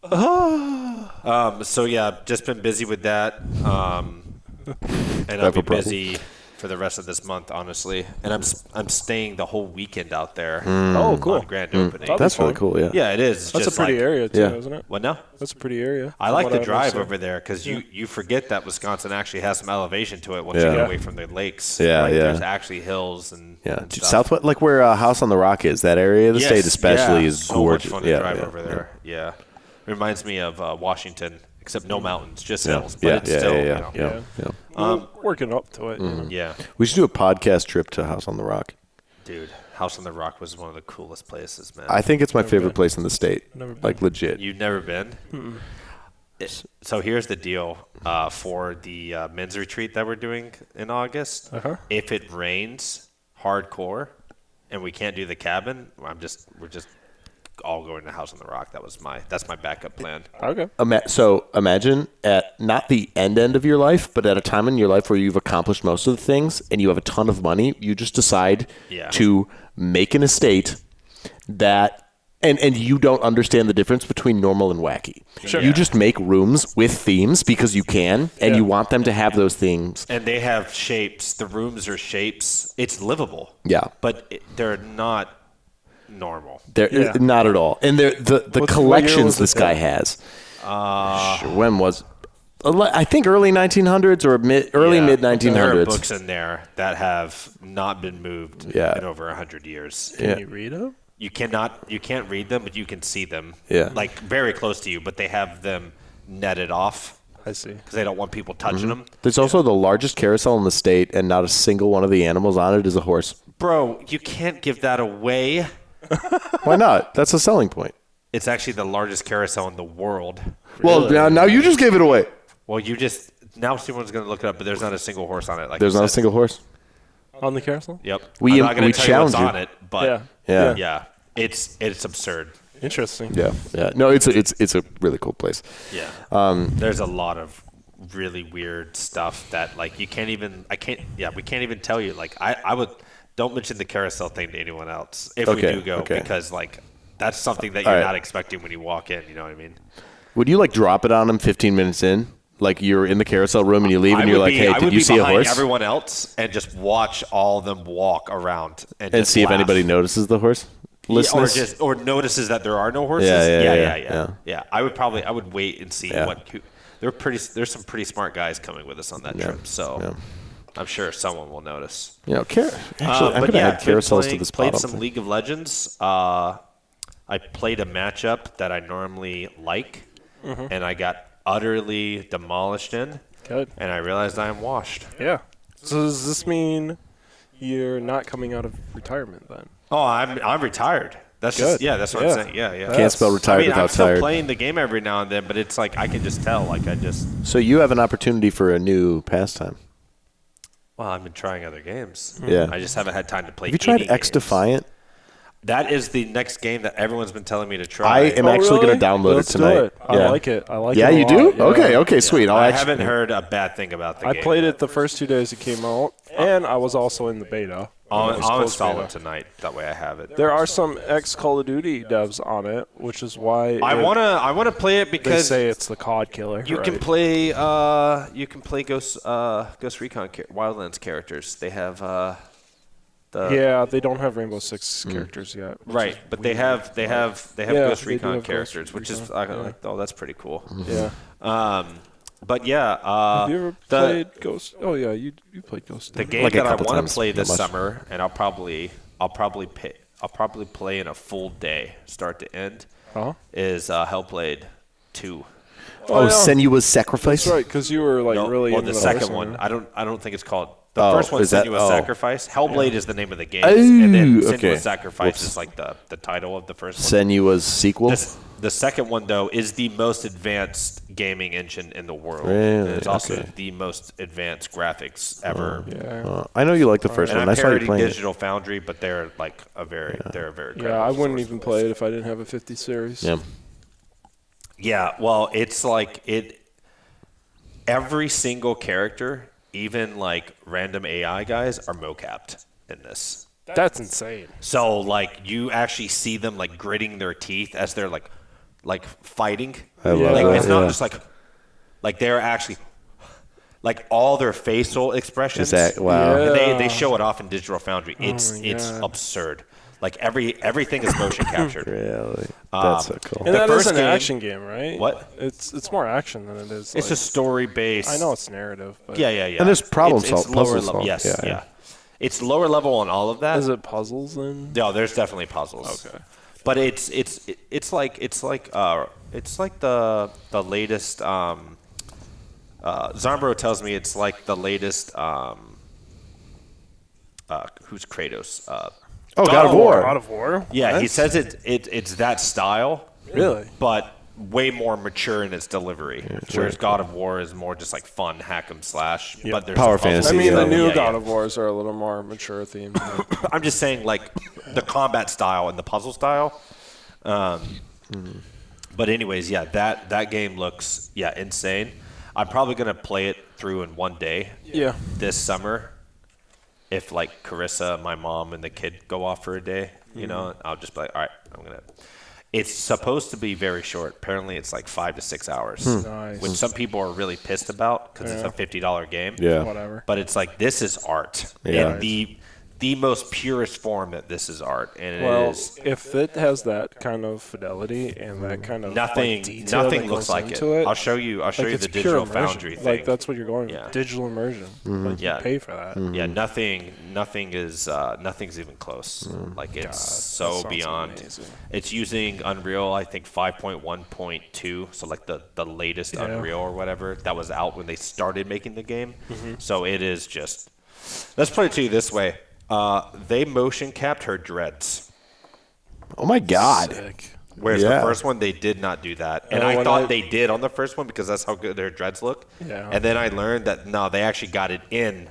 [SPEAKER 1] So yeah, just been busy with that, and I'll be busy for the rest of this month, honestly. And I'm staying the whole weekend out there.
[SPEAKER 2] Oh, cool.
[SPEAKER 1] On grand opening.
[SPEAKER 3] That's really cool. Yeah.
[SPEAKER 1] Yeah, it is. It's
[SPEAKER 2] That's
[SPEAKER 1] just
[SPEAKER 2] a pretty
[SPEAKER 1] like,
[SPEAKER 2] area too,
[SPEAKER 3] Yeah.
[SPEAKER 2] isn't it?
[SPEAKER 1] What now?
[SPEAKER 2] That's a pretty area.
[SPEAKER 1] I like the
[SPEAKER 2] From what
[SPEAKER 1] drive
[SPEAKER 2] understand.
[SPEAKER 1] over there because you forget that Wisconsin actually has some elevation to it once you
[SPEAKER 3] Yeah.
[SPEAKER 1] get away from the lakes.
[SPEAKER 3] Yeah,
[SPEAKER 1] right?
[SPEAKER 3] yeah.
[SPEAKER 1] There's actually hills and
[SPEAKER 3] Yeah,
[SPEAKER 1] and
[SPEAKER 3] dude,
[SPEAKER 1] stuff.
[SPEAKER 3] Southwest, like where House on the Rock is, that area of the state especially is
[SPEAKER 1] so
[SPEAKER 3] gorgeous.
[SPEAKER 1] much fun to drive over there. Yeah. Reminds me of Washington, except no mountains, just hills. But it's still, you know.
[SPEAKER 3] yeah.
[SPEAKER 2] We're working up to it. You know?
[SPEAKER 1] Yeah.
[SPEAKER 3] We should do a podcast trip to House on the Rock.
[SPEAKER 1] Dude, House on the Rock was one of the coolest places, man.
[SPEAKER 3] I think it's my favorite place in the state.
[SPEAKER 2] Never been.
[SPEAKER 3] Like legit.
[SPEAKER 1] You've never been? So here's the deal for the men's retreat that we're doing in August. If it rains hardcore and we can't do the cabin, we're just all going to House on the Rock. That's my backup plan.
[SPEAKER 2] Okay.
[SPEAKER 3] So imagine at not the end of your life, but at a time in your life where you've accomplished most of the things and you have a ton of money, you just decide to make an estate that and you don't understand the difference between normal and wacky.
[SPEAKER 1] Sure.
[SPEAKER 3] You just make rooms with themes because you can, and you want them to have those themes.
[SPEAKER 1] And they have shapes. The rooms are shapes. It's livable.
[SPEAKER 3] Yeah.
[SPEAKER 1] But they're not normal.
[SPEAKER 3] They're not at all. And they're the
[SPEAKER 2] What year
[SPEAKER 3] collections
[SPEAKER 2] was
[SPEAKER 3] this
[SPEAKER 2] it
[SPEAKER 3] guy
[SPEAKER 2] then?
[SPEAKER 3] has. When was I think early 1900s or early mid 1900s.
[SPEAKER 1] There are books in there that have not been moved in over 100 years.
[SPEAKER 2] Can you read them?
[SPEAKER 1] You can't read them, but you can see them.
[SPEAKER 3] Yeah.
[SPEAKER 1] Like very close to you, but they have them netted off
[SPEAKER 2] I see.
[SPEAKER 1] because they don't want people touching them.
[SPEAKER 3] There's also the largest carousel in the state, and not a single one of the animals on it is a horse.
[SPEAKER 1] Bro, you can't give that away.
[SPEAKER 3] Why not? That's a selling point.
[SPEAKER 1] It's actually the largest carousel in the world.
[SPEAKER 3] Well, now you just gave it away.
[SPEAKER 1] Well, now someone's going to look it up, but there's not a single horse on it. Like
[SPEAKER 3] There's
[SPEAKER 1] you
[SPEAKER 3] not a
[SPEAKER 1] said.
[SPEAKER 3] single horse.
[SPEAKER 2] On the carousel?
[SPEAKER 1] Yep.
[SPEAKER 3] We
[SPEAKER 1] I'm not going to tell you what's
[SPEAKER 3] challenge
[SPEAKER 1] on
[SPEAKER 3] you.
[SPEAKER 1] it, but
[SPEAKER 3] Yeah.
[SPEAKER 1] it's absurd.
[SPEAKER 2] Interesting.
[SPEAKER 3] Yeah. No, it's a really cool place.
[SPEAKER 1] Yeah. There's a lot of really weird stuff that like we can't even tell you. Like I would don't mention the carousel thing to anyone else if we do go because like that's something that you're not expecting when you walk in. You know what I mean?
[SPEAKER 3] Would you like drop it on them 15 minutes in? Like you're in the carousel room and you leave and you're like, hey, did you see a horse?
[SPEAKER 1] Everyone else and just watch all of them walk around and just
[SPEAKER 3] see if
[SPEAKER 1] laugh.
[SPEAKER 3] anybody notices the horse.
[SPEAKER 1] Or notices that there are no horses. Yeah. I would wait and see there's some pretty smart guys coming with us on that trip. So I'm sure someone will notice.
[SPEAKER 3] Actually, I'm going to add carousels to this
[SPEAKER 1] played
[SPEAKER 3] bottom
[SPEAKER 1] some
[SPEAKER 3] thing.
[SPEAKER 1] League of Legends. I played a matchup that I normally like, and I got utterly demolished in.
[SPEAKER 2] Good.
[SPEAKER 1] And I realized I am washed.
[SPEAKER 2] Yeah. So does this mean you're not coming out of retirement then?
[SPEAKER 1] Oh, I'm retired. That's
[SPEAKER 2] Good.
[SPEAKER 1] that's what I'm saying. Yeah.
[SPEAKER 3] Can't spell retired without
[SPEAKER 1] I'm still
[SPEAKER 3] tired.
[SPEAKER 1] playing the game every now and then, but it's like I can just tell. Like
[SPEAKER 3] So you have an opportunity for a new pastime.
[SPEAKER 1] well, I've been trying other games.
[SPEAKER 3] Yeah.
[SPEAKER 1] I just haven't had time to play.
[SPEAKER 3] Have you tried
[SPEAKER 1] any
[SPEAKER 3] X
[SPEAKER 1] games.
[SPEAKER 3] Defiant?
[SPEAKER 1] That is the next game that everyone's been telling me to try.
[SPEAKER 3] I am actually going to download
[SPEAKER 2] Let's
[SPEAKER 3] it tonight.
[SPEAKER 2] do it. I like it.
[SPEAKER 3] Yeah,
[SPEAKER 2] it a
[SPEAKER 3] you do?
[SPEAKER 2] lot. Yeah.
[SPEAKER 3] Okay, sweet.
[SPEAKER 1] I haven't heard a bad thing about the
[SPEAKER 2] I
[SPEAKER 1] game.
[SPEAKER 2] played it the first 2 days it came out, and I was also in the beta.
[SPEAKER 1] I'll install it tonight. That way I have it.
[SPEAKER 2] There are some ex Call of Duty devs on it, which is why
[SPEAKER 1] I wanna play it
[SPEAKER 2] they
[SPEAKER 1] because
[SPEAKER 2] say it's the COD killer.
[SPEAKER 1] you can play Ghost Recon Wildlands characters. They have
[SPEAKER 2] Yeah, they don't have Rainbow Six characters yet.
[SPEAKER 1] right, but they have Ghost
[SPEAKER 2] they do
[SPEAKER 1] Recon
[SPEAKER 2] have
[SPEAKER 1] characters,
[SPEAKER 2] Ghost
[SPEAKER 1] which is
[SPEAKER 2] Recon,
[SPEAKER 1] like oh that's pretty cool.
[SPEAKER 2] Yeah.
[SPEAKER 1] But yeah,
[SPEAKER 2] Have you ever played Ghost? Oh yeah, you played Ghost.
[SPEAKER 1] the game
[SPEAKER 3] Like a
[SPEAKER 1] that I
[SPEAKER 3] couple
[SPEAKER 1] want
[SPEAKER 3] times,
[SPEAKER 1] to play this
[SPEAKER 3] not much.
[SPEAKER 1] summer, and I'll probably play in a full day, start to end, is Hellblade 2.
[SPEAKER 3] Oh,
[SPEAKER 2] yeah.
[SPEAKER 3] Senua's Sacrifice?
[SPEAKER 2] That's right, because you were like really
[SPEAKER 1] or
[SPEAKER 2] into
[SPEAKER 1] the
[SPEAKER 2] the
[SPEAKER 1] second
[SPEAKER 2] first
[SPEAKER 1] one.
[SPEAKER 2] right?
[SPEAKER 1] I don't think it's called. The first one,
[SPEAKER 3] is that-
[SPEAKER 1] Senua's Sacrifice. Hellblade is the name of the game,
[SPEAKER 3] Oh,
[SPEAKER 1] and then
[SPEAKER 3] okay.
[SPEAKER 1] Senua's Sacrifice
[SPEAKER 3] Whoops.
[SPEAKER 1] is like the title of the first one.
[SPEAKER 3] Senua's sequel?
[SPEAKER 1] The second one, though, is the most advanced gaming engine in the world.
[SPEAKER 3] Really?
[SPEAKER 1] It's also the most advanced graphics ever.
[SPEAKER 3] I know you like the first
[SPEAKER 1] And
[SPEAKER 3] one.
[SPEAKER 1] I'm
[SPEAKER 3] I saw you
[SPEAKER 1] parroting
[SPEAKER 3] playing
[SPEAKER 1] Digital Foundry, but they're like they're a very
[SPEAKER 2] Yeah, I wouldn't even play it if I didn't have a 50 series.
[SPEAKER 3] Yeah.
[SPEAKER 1] Yeah, well, it's like every single character, even like random AI guys, are mocapped in this.
[SPEAKER 2] That's insane.
[SPEAKER 1] So like you actually see them like gritting their teeth as they're like fighting.
[SPEAKER 3] I love
[SPEAKER 1] Like
[SPEAKER 3] that,
[SPEAKER 1] it's not
[SPEAKER 3] yeah.
[SPEAKER 1] just like they're actually like all their facial expressions.
[SPEAKER 3] Wow.
[SPEAKER 2] Yeah.
[SPEAKER 1] And they show it off in Digital Foundry. It's
[SPEAKER 2] God.
[SPEAKER 1] absurd. Like everything is motion captured.
[SPEAKER 3] Really? That's so cool.
[SPEAKER 2] And
[SPEAKER 1] The
[SPEAKER 2] that is
[SPEAKER 1] first
[SPEAKER 2] an
[SPEAKER 1] game-
[SPEAKER 2] action game, right?
[SPEAKER 1] What?
[SPEAKER 2] It's more action than it is.
[SPEAKER 1] It's
[SPEAKER 2] like,
[SPEAKER 1] a story based.
[SPEAKER 2] I know it's narrative, but
[SPEAKER 1] Yeah.
[SPEAKER 3] And there's problem
[SPEAKER 1] It's
[SPEAKER 3] solve,
[SPEAKER 1] lower
[SPEAKER 3] puzzle
[SPEAKER 1] level.
[SPEAKER 3] solve.
[SPEAKER 1] Yes,
[SPEAKER 3] Yeah,
[SPEAKER 1] yeah.
[SPEAKER 3] yeah.
[SPEAKER 1] It's lower level on all of that.
[SPEAKER 2] is it puzzles then?
[SPEAKER 1] No, there's definitely puzzles.
[SPEAKER 2] Okay.
[SPEAKER 1] But it's like the latest. Zambro tells me it's like the latest. Who's Kratos?
[SPEAKER 3] God of War.
[SPEAKER 2] God of War?
[SPEAKER 1] Yeah, he
[SPEAKER 2] What?
[SPEAKER 1] says it's that style.
[SPEAKER 2] Really?
[SPEAKER 1] But way more mature in its delivery. Whereas God of War is more just like fun hack 'em slash. But there's
[SPEAKER 3] Power
[SPEAKER 1] some puzzles.
[SPEAKER 3] fantasy,
[SPEAKER 2] I mean,
[SPEAKER 3] yeah.
[SPEAKER 2] the new
[SPEAKER 1] Yeah,
[SPEAKER 2] God
[SPEAKER 1] yeah.
[SPEAKER 2] of Wars are a little more mature themed.
[SPEAKER 1] I'm just saying, like, the combat style and the puzzle style. But anyways, yeah, that game looks, insane. I'm probably going to play it through in one day
[SPEAKER 2] Yeah.
[SPEAKER 1] this summer. If, like, Carissa, my mom, and the kid go off for a day, you know, I'll just be like, all right, I'm going to. It's supposed to be very short. Apparently, it's like 5 to 6 hours,
[SPEAKER 2] Nice.
[SPEAKER 1] which some people are really pissed about because it's a $50 game.
[SPEAKER 3] Yeah.
[SPEAKER 2] Whatever.
[SPEAKER 1] But it's like, this is art.
[SPEAKER 3] Yeah.
[SPEAKER 1] And the most purest form that this is art. And it
[SPEAKER 2] Well,
[SPEAKER 1] is
[SPEAKER 2] if it has that kind of fidelity and that kind of
[SPEAKER 1] nothing.
[SPEAKER 2] like, detail
[SPEAKER 1] Nothing
[SPEAKER 2] that
[SPEAKER 1] looks
[SPEAKER 2] goes
[SPEAKER 1] like it.
[SPEAKER 2] into
[SPEAKER 1] I'll show you. I'll show
[SPEAKER 2] like
[SPEAKER 1] you
[SPEAKER 2] it's
[SPEAKER 1] the
[SPEAKER 2] pure
[SPEAKER 1] Digital
[SPEAKER 2] immersion.
[SPEAKER 1] Foundry thing.
[SPEAKER 2] Like that's what you're going.
[SPEAKER 1] Yeah.
[SPEAKER 2] Digital immersion. Like
[SPEAKER 1] Yeah.
[SPEAKER 2] you pay for that.
[SPEAKER 1] Yeah, nothing's even close. Like it's
[SPEAKER 2] God,
[SPEAKER 1] so
[SPEAKER 2] that sounds
[SPEAKER 1] beyond.
[SPEAKER 2] amazing.
[SPEAKER 1] It's using Unreal, I think 5.1.2, so like the latest Unreal or whatever that was out when they started making the game. So it is just. Let's put it to you this way: they motion capped her dreads,
[SPEAKER 3] Oh my God.
[SPEAKER 2] Sick.
[SPEAKER 1] whereas
[SPEAKER 3] Yeah.
[SPEAKER 1] the first one they did not do that, and I
[SPEAKER 2] when
[SPEAKER 1] thought they did on the first one because that's how good their dreads look.
[SPEAKER 2] Yeah.
[SPEAKER 1] And then I learned that no, they actually got it in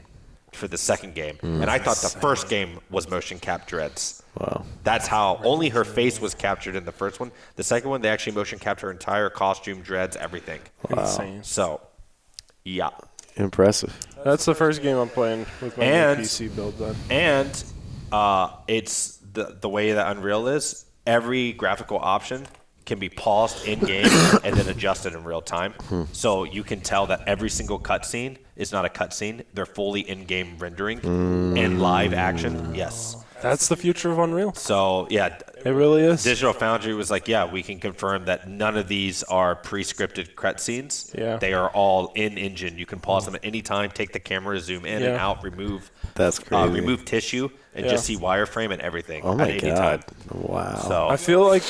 [SPEAKER 1] for the second game, and I thought the first game was motion cap dreads.
[SPEAKER 3] Wow.
[SPEAKER 1] That's how only her face was captured in the first one. The second one, they actually motion captured her entire costume, dreads, everything.
[SPEAKER 2] Insane.
[SPEAKER 1] So, yeah.
[SPEAKER 3] Impressive.
[SPEAKER 2] That's the first game I'm playing with my new
[SPEAKER 1] And-
[SPEAKER 2] PC build. Then
[SPEAKER 1] And it's the way that Unreal is, every graphical option can be paused in game and then adjusted in real time. So you can tell that every single cutscene is not a cutscene. They're fully in-game rendering and live action. Yes.
[SPEAKER 2] that's the future of Unreal.
[SPEAKER 1] So, yeah,
[SPEAKER 2] It really is.
[SPEAKER 1] Digital Foundry was like, yeah, we can confirm that none of these are pre-scripted cutscenes.
[SPEAKER 2] Yeah.
[SPEAKER 1] They are all in-engine. You can pause them at any time, take the camera, zoom in and
[SPEAKER 2] Yeah.
[SPEAKER 1] out, remove
[SPEAKER 3] That's crazy.
[SPEAKER 1] remove tissue, and
[SPEAKER 2] Yeah.
[SPEAKER 1] just see wireframe and everything
[SPEAKER 3] Oh
[SPEAKER 1] at
[SPEAKER 3] my
[SPEAKER 1] any
[SPEAKER 3] God.
[SPEAKER 1] time.
[SPEAKER 3] Wow.
[SPEAKER 1] So,
[SPEAKER 2] I feel like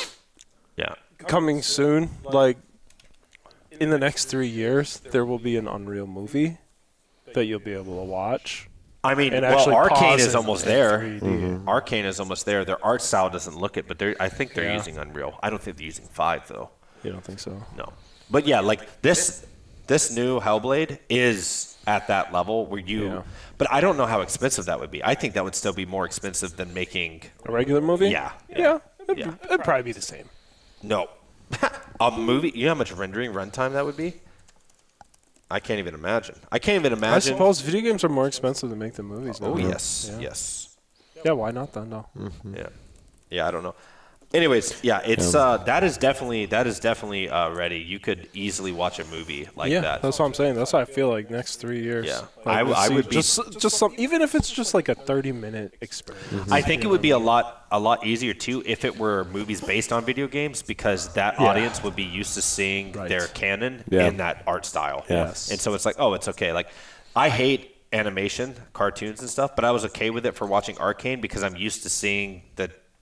[SPEAKER 1] yeah.
[SPEAKER 2] coming soon, like in the next 3 years, there will be an Unreal movie that you'll be able to watch.
[SPEAKER 1] I mean,
[SPEAKER 2] And
[SPEAKER 1] well,
[SPEAKER 2] actually
[SPEAKER 1] Arcane
[SPEAKER 2] pause
[SPEAKER 1] is
[SPEAKER 2] it
[SPEAKER 1] almost
[SPEAKER 2] in
[SPEAKER 1] there.
[SPEAKER 2] 3D.
[SPEAKER 1] Arcane is almost there. Their art style doesn't look it, but I think they're
[SPEAKER 2] Yeah.
[SPEAKER 1] using Unreal. I don't think they're using 5, though.
[SPEAKER 2] You don't think so?
[SPEAKER 1] No. But yeah, like this new Hellblade is at that level where you.
[SPEAKER 2] Yeah.
[SPEAKER 1] But I don't know how expensive that would be. I think that would still be more expensive than making.
[SPEAKER 2] A regular movie?
[SPEAKER 1] Yeah.
[SPEAKER 2] Yeah. It'd,
[SPEAKER 1] Yeah.
[SPEAKER 2] it'd probably be the same.
[SPEAKER 1] No. A movie. You know how much rendering runtime that would be? I can't even imagine. I can't even
[SPEAKER 2] I
[SPEAKER 1] imagine.
[SPEAKER 2] suppose video games are more expensive than make the movies now.
[SPEAKER 1] Oh yes,
[SPEAKER 2] Yeah.
[SPEAKER 1] yes.
[SPEAKER 2] Yeah, why not then, though?
[SPEAKER 1] Yeah, yeah. I don't know. Anyways, yeah, it's that is definitely ready. You could easily watch a movie like
[SPEAKER 2] Yeah,
[SPEAKER 1] that.
[SPEAKER 2] that's what I'm saying. That's how I feel like next 3 years.
[SPEAKER 1] Yeah.
[SPEAKER 2] Like,
[SPEAKER 1] I
[SPEAKER 2] see,
[SPEAKER 1] would be-
[SPEAKER 2] just some, even if it's just like a 30-minute experience.
[SPEAKER 1] I think it would be a lot easier too if it were movies based on video games because that
[SPEAKER 2] Yeah.
[SPEAKER 1] audience would be used to seeing
[SPEAKER 2] Right.
[SPEAKER 1] their canon
[SPEAKER 3] Yeah.
[SPEAKER 1] in that art style.
[SPEAKER 3] Yes.
[SPEAKER 1] And so it's like, oh, it's okay. Like I hate animation, cartoons and stuff, but I was okay with it for watching Arcane because I'm used to seeing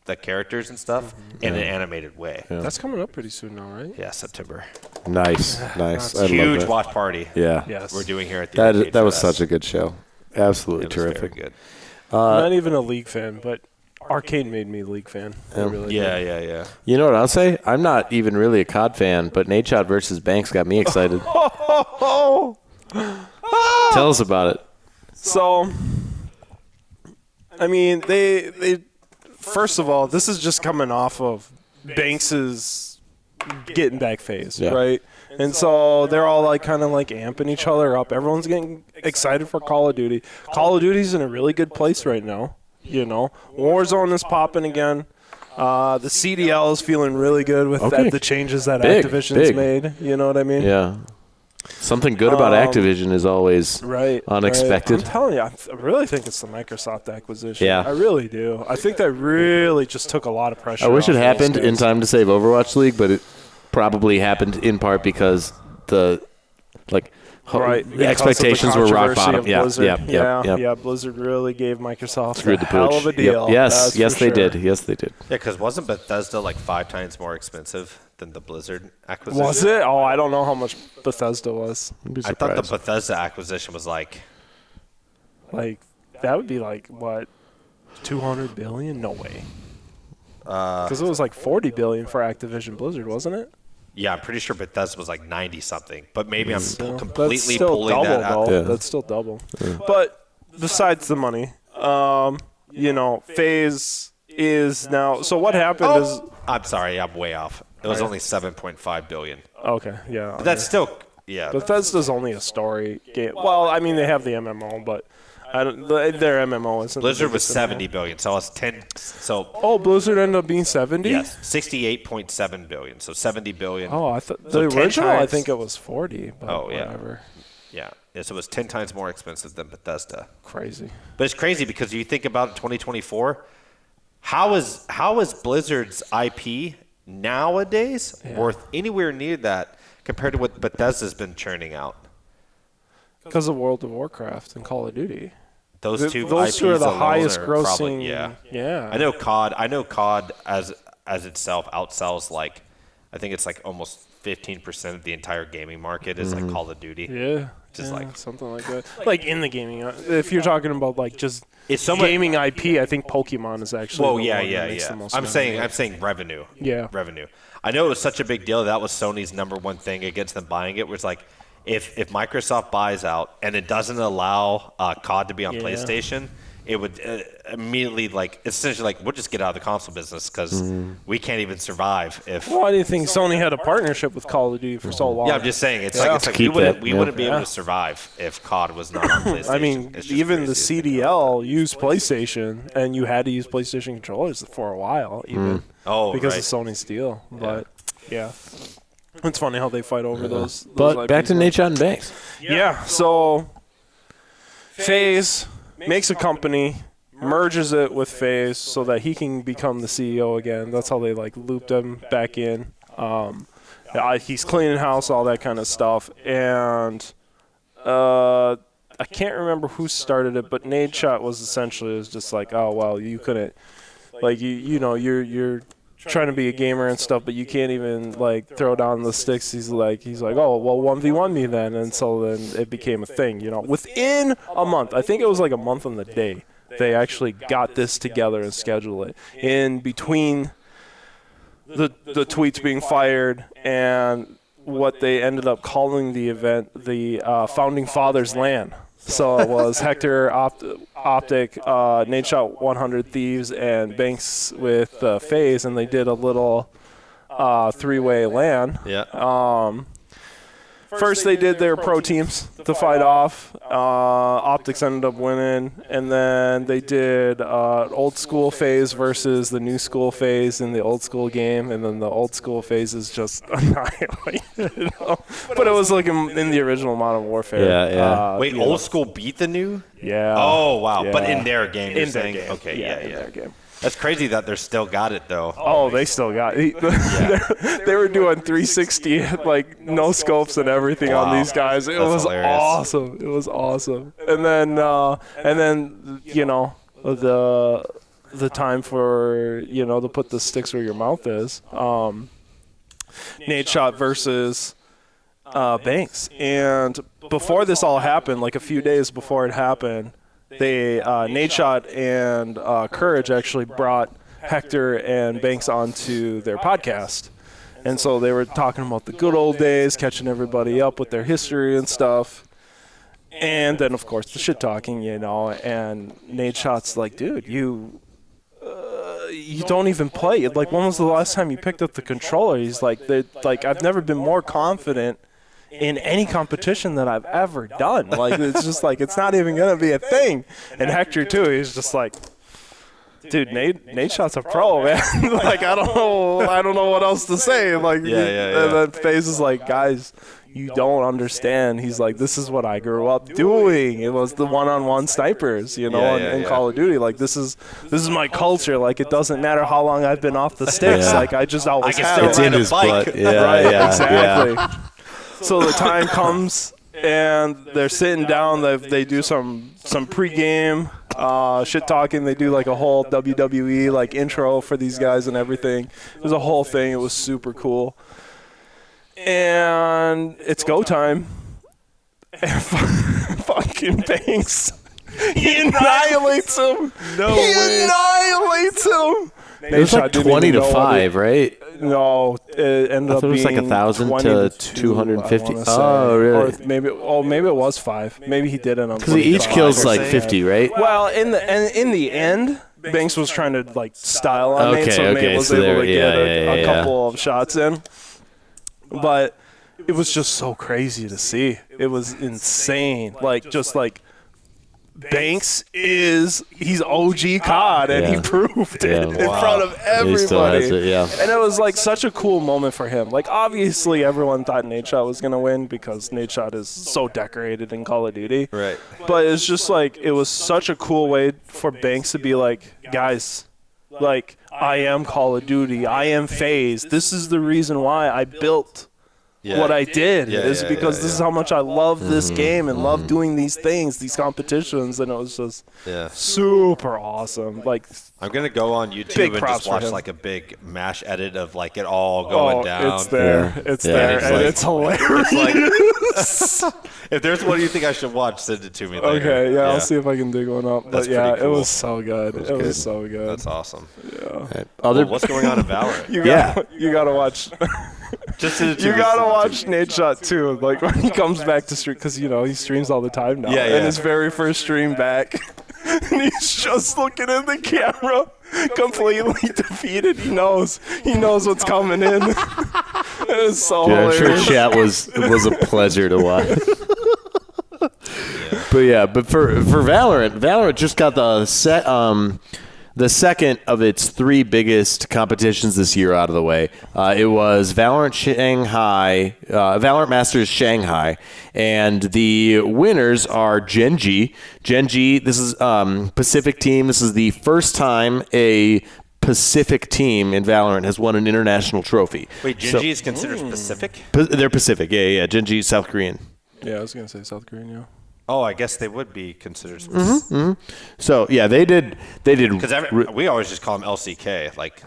[SPEAKER 1] the characters and stuff in an animated way. Yeah,
[SPEAKER 2] That's coming up pretty soon now, right?
[SPEAKER 1] September.
[SPEAKER 3] Nice. Nice. I love
[SPEAKER 1] Huge
[SPEAKER 3] that.
[SPEAKER 1] watch party.
[SPEAKER 3] Yeah.
[SPEAKER 2] Yes.
[SPEAKER 1] We're doing here at the arcade
[SPEAKER 3] That
[SPEAKER 1] for
[SPEAKER 3] was
[SPEAKER 1] us.
[SPEAKER 3] such a good show. Absolutely
[SPEAKER 1] It was very
[SPEAKER 3] terrific.
[SPEAKER 1] good.
[SPEAKER 2] I'm not even a League fan, but Arcade made me League fan. Really
[SPEAKER 1] Yeah.
[SPEAKER 3] You know what I'll say? I'm not even really a COD fan, but Nate Shot versus Banks got me excited. Tell us about it.
[SPEAKER 2] So, I mean, they first of all, this is just coming off of Banks's getting back phase, right? And so they're all like kind of like amping each other up. Everyone's getting excited for Call of Duty. Call of Duty's in a really good place right now. You know, Warzone is popping again. The CDL is feeling really good with the changes that Activision's made. You know what I mean?
[SPEAKER 3] Yeah. Something good about Activision is always unexpected.
[SPEAKER 2] I'm telling you, I really think it's the Microsoft acquisition.
[SPEAKER 3] Yeah.
[SPEAKER 2] I really do. I think that really just took a lot of pressure.
[SPEAKER 3] I wish it
[SPEAKER 2] off
[SPEAKER 3] happened
[SPEAKER 2] those
[SPEAKER 3] in
[SPEAKER 2] guys.
[SPEAKER 3] time to save Overwatch League, but it probably happened in part because the expectations were rock bottom.
[SPEAKER 2] Yeah. Blizzard really gave Microsoft
[SPEAKER 3] Screwed the
[SPEAKER 2] hell
[SPEAKER 3] pooch.
[SPEAKER 2] of a deal.
[SPEAKER 3] Yes, they
[SPEAKER 2] sure.
[SPEAKER 3] did. Yes, they did.
[SPEAKER 1] Yeah, because wasn't Bethesda like 5 times more expensive than the Blizzard acquisition?
[SPEAKER 2] Was it? Oh, I don't know how much Bethesda was.
[SPEAKER 1] I thought the Bethesda acquisition was like
[SPEAKER 2] that would be like what, 200 billion? No way. Because it was like 40 billion for Activision Blizzard, wasn't it?
[SPEAKER 1] Yeah, I'm pretty sure Bethesda was like 90 something, but maybe I'm completely
[SPEAKER 2] that's still
[SPEAKER 1] pulling
[SPEAKER 2] double,
[SPEAKER 1] that out.
[SPEAKER 2] though. That's still double. But besides the money, FaZe is now. So what happened is.
[SPEAKER 1] I'm sorry, I'm way off. It was only 7.5 billion.
[SPEAKER 2] Okay, yeah.
[SPEAKER 1] But that's still, yeah.
[SPEAKER 2] Bethesda's only a story game. Well, I mean, they have the MMO, but their MMO isn't.
[SPEAKER 1] Blizzard was 70 billion, so it's 10. So
[SPEAKER 2] Blizzard ended up being 70.
[SPEAKER 1] yes, 68.7 billion, so 70 billion.
[SPEAKER 2] Oh, I thought
[SPEAKER 1] So
[SPEAKER 2] the
[SPEAKER 1] 10
[SPEAKER 2] original. I
[SPEAKER 1] times-
[SPEAKER 2] think it was 40. But whatever.
[SPEAKER 1] Yeah, so it was 10 times more expensive than Bethesda.
[SPEAKER 2] Crazy.
[SPEAKER 1] But it's crazy because you think about 2024. How is Blizzard's IP nowadays worth anywhere near that compared to what Bethesda's been churning out?
[SPEAKER 2] Because of World of Warcraft and Call of Duty.
[SPEAKER 1] Those two
[SPEAKER 2] Those
[SPEAKER 1] IPs
[SPEAKER 2] two are the
[SPEAKER 1] alone
[SPEAKER 2] highest
[SPEAKER 1] are
[SPEAKER 2] grossing.
[SPEAKER 1] Probably,
[SPEAKER 2] Yeah.
[SPEAKER 1] I know COD as itself outsells like I think it's like almost 15% of the entire gaming market is like Call of Duty.
[SPEAKER 2] Yeah.
[SPEAKER 1] Just like
[SPEAKER 2] something like that. Like in the gaming, if you're talking about like just
[SPEAKER 1] it's so much
[SPEAKER 2] gaming IP, I think Pokemon is actually.
[SPEAKER 1] Well,
[SPEAKER 2] the
[SPEAKER 1] yeah.
[SPEAKER 2] one that makes the most
[SPEAKER 1] I'm
[SPEAKER 2] money.
[SPEAKER 1] saying revenue.
[SPEAKER 2] Yeah.
[SPEAKER 1] Revenue. I know it was such a big deal. That was Sony's number one thing against them buying it. Was like, if Microsoft buys out and it doesn't allow COD to be on PlayStation, it would immediately essentially we'll just get out of the console business because we can't even survive if.
[SPEAKER 2] Well, I didn't think Sony had a partnership with Call of Duty for so long.
[SPEAKER 1] Yeah, I'm just saying it's like we wouldn't be able to survive if COD was not on PlayStation.
[SPEAKER 2] I mean,
[SPEAKER 1] It's just
[SPEAKER 2] even
[SPEAKER 1] crazy.
[SPEAKER 2] the CDL used PlayStation, and you had to use PlayStation controllers for a while, even because of Sony's deal. But yeah, it's funny how they fight over those.
[SPEAKER 3] But back to Nate Shot and Banks.
[SPEAKER 2] Yeah, so FaZe makes a company, merges it with FaZe so that he can become the CEO again. That's how they looped him back in. He's cleaning house, all that kind of stuff, and I can't remember who started it, but Nate Shot was just like, oh well, you couldn't, you're trying to be a gamer and stuff, but you can't even throw down the sticks. He's like, oh well, 1v1 me then, and so then it became a thing. Within a month, I think it was like a month on the day, they actually got this together and scheduled it. In between the tweets being fired and what they ended up calling the event, the Founding Fathers LAN. So it was Hector, Optic, Nate Shot 100 Thieves, and Banks with FaZe, and they did a little three-way LAN.
[SPEAKER 1] Yeah.
[SPEAKER 2] First they did their pro teams to fight off. Optics ended up winning, and then they did old school FaZe versus the new school FaZe in the old school game, and then the old school FaZe is just annihilated. But it was like in the original Modern Warfare.
[SPEAKER 3] Yeah.
[SPEAKER 1] Wait, old school beat the new?
[SPEAKER 2] Yeah.
[SPEAKER 1] Oh wow!
[SPEAKER 2] Yeah.
[SPEAKER 1] But in their game, you're
[SPEAKER 2] In their
[SPEAKER 1] saying
[SPEAKER 2] game.
[SPEAKER 1] okay,
[SPEAKER 2] In their game.
[SPEAKER 1] That's crazy that they're still got it though.
[SPEAKER 2] Oh, they still got it. They were doing 360 no scopes and everything on these guys. It was
[SPEAKER 1] hilarious.
[SPEAKER 2] awesome. It was awesome. And then the time for to put the sticks where your mouth is. Nate Shot versus Banks, and before this all happened, like a few days before it happened, Nate Shot and Courage actually brought Hector and Banks onto their podcast. And so they were talking about the good old days, catching everybody up with their history and stuff. And then, of course, the shit talking, you know. And Nate Shot's like, dude, you don't even play. Like, when was the last time you picked up the controller? He's like, I've never been more confident in any competition that I've ever done. Like, it's just like, it's not even going to be a thing. And Hector, too, he's just like, dude, Nate Shot's a pro, man. Like, I don't know what else to say. Like,
[SPEAKER 1] yeah.
[SPEAKER 2] And then FaZe is like, guys, you don't understand. He's like, this is what I grew up doing. It was the one-on-one snipers, you know, in Call of Duty. Like, this is my culture. Like, it doesn't matter how long I've been off the sticks. Like, I just always have.
[SPEAKER 3] It's in his blood. Yeah,
[SPEAKER 2] right, exactly. Yeah. So the time comes, and they're sitting down. They do some pregame shit talking. They do like a whole WWE like intro for these guys and everything. It was a whole thing. It was super cool. And it's go time. And fucking Banks, he annihilates him.
[SPEAKER 3] No
[SPEAKER 2] way.
[SPEAKER 3] He
[SPEAKER 2] annihilates him.
[SPEAKER 3] It was like 20-5, right?
[SPEAKER 2] No, it ended up being
[SPEAKER 3] it was like 1,000 to 250.
[SPEAKER 2] Oh,
[SPEAKER 3] really?
[SPEAKER 2] Or maybe it was 5. Maybe he did it on.
[SPEAKER 3] Because he each kills like 50, right?
[SPEAKER 2] Well, in the end, Banks was trying to like style on Nate, so Nate was able to get a couple of shots in. But it was just so crazy to see. It was insane. Like, just like, Banks he's OG COD, and he proved it in front of everybody.
[SPEAKER 3] He still has it,
[SPEAKER 2] And it was like such a cool moment for him. Like, obviously everyone thought Nate Shot was gonna win because Nate Shot is so decorated in Call of Duty.
[SPEAKER 1] Right.
[SPEAKER 2] But it's just like, it was such a cool way for Banks to be like, guys, like, I am Call of Duty, I am FaZe. This is the reason why I built what I did because this is how much I love this game and love doing these things, these competitions, and it was just super awesome. Like,
[SPEAKER 1] I'm gonna go on YouTube and just watch like a big mash edit of like it all going down.
[SPEAKER 2] It's there, it's there, and it's hilarious.
[SPEAKER 1] It's like, if there's one you think I should watch, send it to me later.
[SPEAKER 2] Okay, I'll see if I can dig one up.
[SPEAKER 1] That's
[SPEAKER 2] but yeah,
[SPEAKER 1] cool.
[SPEAKER 2] It was so good. It was so good.
[SPEAKER 1] That's awesome.
[SPEAKER 2] Yeah.
[SPEAKER 1] Well, what's going on in Valorant?
[SPEAKER 2] You gotta watch. You gotta watch Nate Shot too. Like, when he comes back to stream, because you know he streams all the time now. And his very first stream back, and he's just looking at the camera, completely defeated. He knows what's coming in. It's so hilarious.
[SPEAKER 3] I'm sure chat was a pleasure to watch. But for Valorant just got the second of its 3 biggest competitions this year out of the way. It was Valorant Masters Shanghai, and the winners are Gen G. Gen G, this is Pacific team. This is the first time a Pacific team in Valorant has won an international trophy.
[SPEAKER 1] Wait, Gen G is considered Pacific?
[SPEAKER 3] They're Pacific, yeah. Gen G is South Korean.
[SPEAKER 2] Yeah, I was going to say South Korean, yeah.
[SPEAKER 1] Oh, I guess they would be considered specific.
[SPEAKER 3] So, yeah, they did.
[SPEAKER 1] Because we always just call them LCK. Like,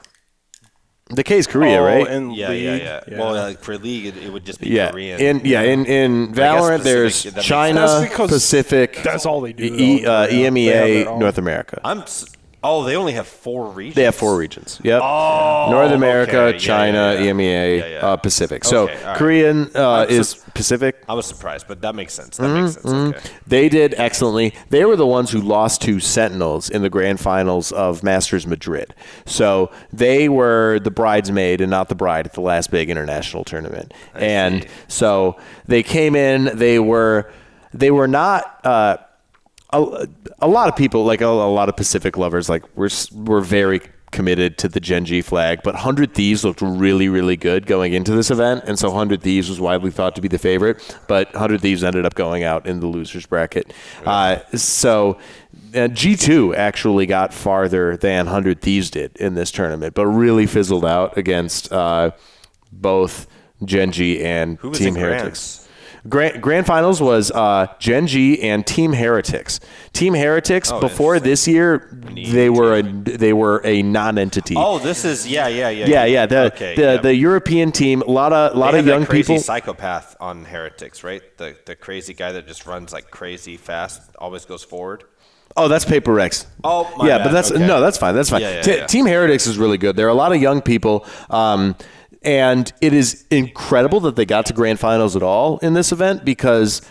[SPEAKER 3] the K is Korea, right?
[SPEAKER 1] Yeah. Well, like, for League, it would just be Korean.
[SPEAKER 3] In Valorant, there's China, Pacific.
[SPEAKER 2] That's all they do.
[SPEAKER 3] EMEA, North America.
[SPEAKER 1] They only have 4 regions?
[SPEAKER 3] They have 4 regions. Yep.
[SPEAKER 1] Oh,
[SPEAKER 3] North America, China, EMEA, Pacific. So Korean is Pacific.
[SPEAKER 1] I was surprised, but that makes sense. Okay.
[SPEAKER 3] They did excellently. They were the ones who lost to Sentinels in the grand finals of Masters Madrid. So they were the bridesmaid and not the bride at the last big international tournament. So they came in. They were not. A lot of people, like a lot of Pacific lovers, like we're very committed to the Gen G flag, but 100 Thieves looked really, really good going into this event, and so 100 Thieves was widely thought to be the favorite, but 100 Thieves ended up going out in the losers bracket. So G2 actually got farther than 100 Thieves did in this tournament, but really fizzled out against both Gen G and Team Heretics. Grand finals was Gen G and Team Heretics. Team Heretics before this year, they were a non-entity.
[SPEAKER 1] Oh, this is
[SPEAKER 3] yeah. The European team, a lot of young
[SPEAKER 1] crazy
[SPEAKER 3] people.
[SPEAKER 1] Psychopath on Heretics, right? The crazy guy that just runs like crazy fast, always goes forward.
[SPEAKER 3] Oh, that's Paper Rex.
[SPEAKER 1] Oh, my
[SPEAKER 3] yeah,
[SPEAKER 1] bad.
[SPEAKER 3] but that's
[SPEAKER 1] okay.
[SPEAKER 3] no, that's fine. That's fine.
[SPEAKER 1] Yeah.
[SPEAKER 3] Team Heretics is really good. There are a lot of young people, and it is incredible that they got to grand finals at all in this event because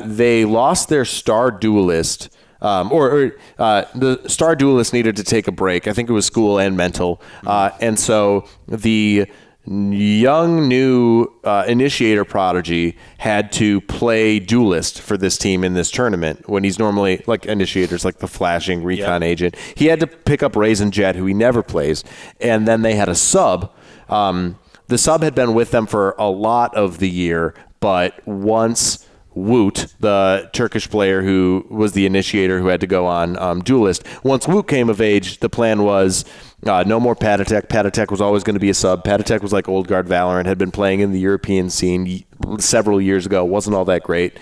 [SPEAKER 3] they lost their star duelist. The star duelist needed to take a break. I think it was school and mental, and so the young new initiator prodigy had to play duelist for this team in this tournament when he's normally like initiators like the flashing recon agent. He had to pick up Raisin Jet, who he never plays, and then they had a sub. The sub had been with them for a lot of the year, but once Woot, the Turkish player who was the initiator who had to go on duelist, once Woot came of age, the plan was no more Patatek. Patatek was always going to be a sub. Patatek was like old guard Valorant, had been playing in the European scene several years ago, wasn't all that great.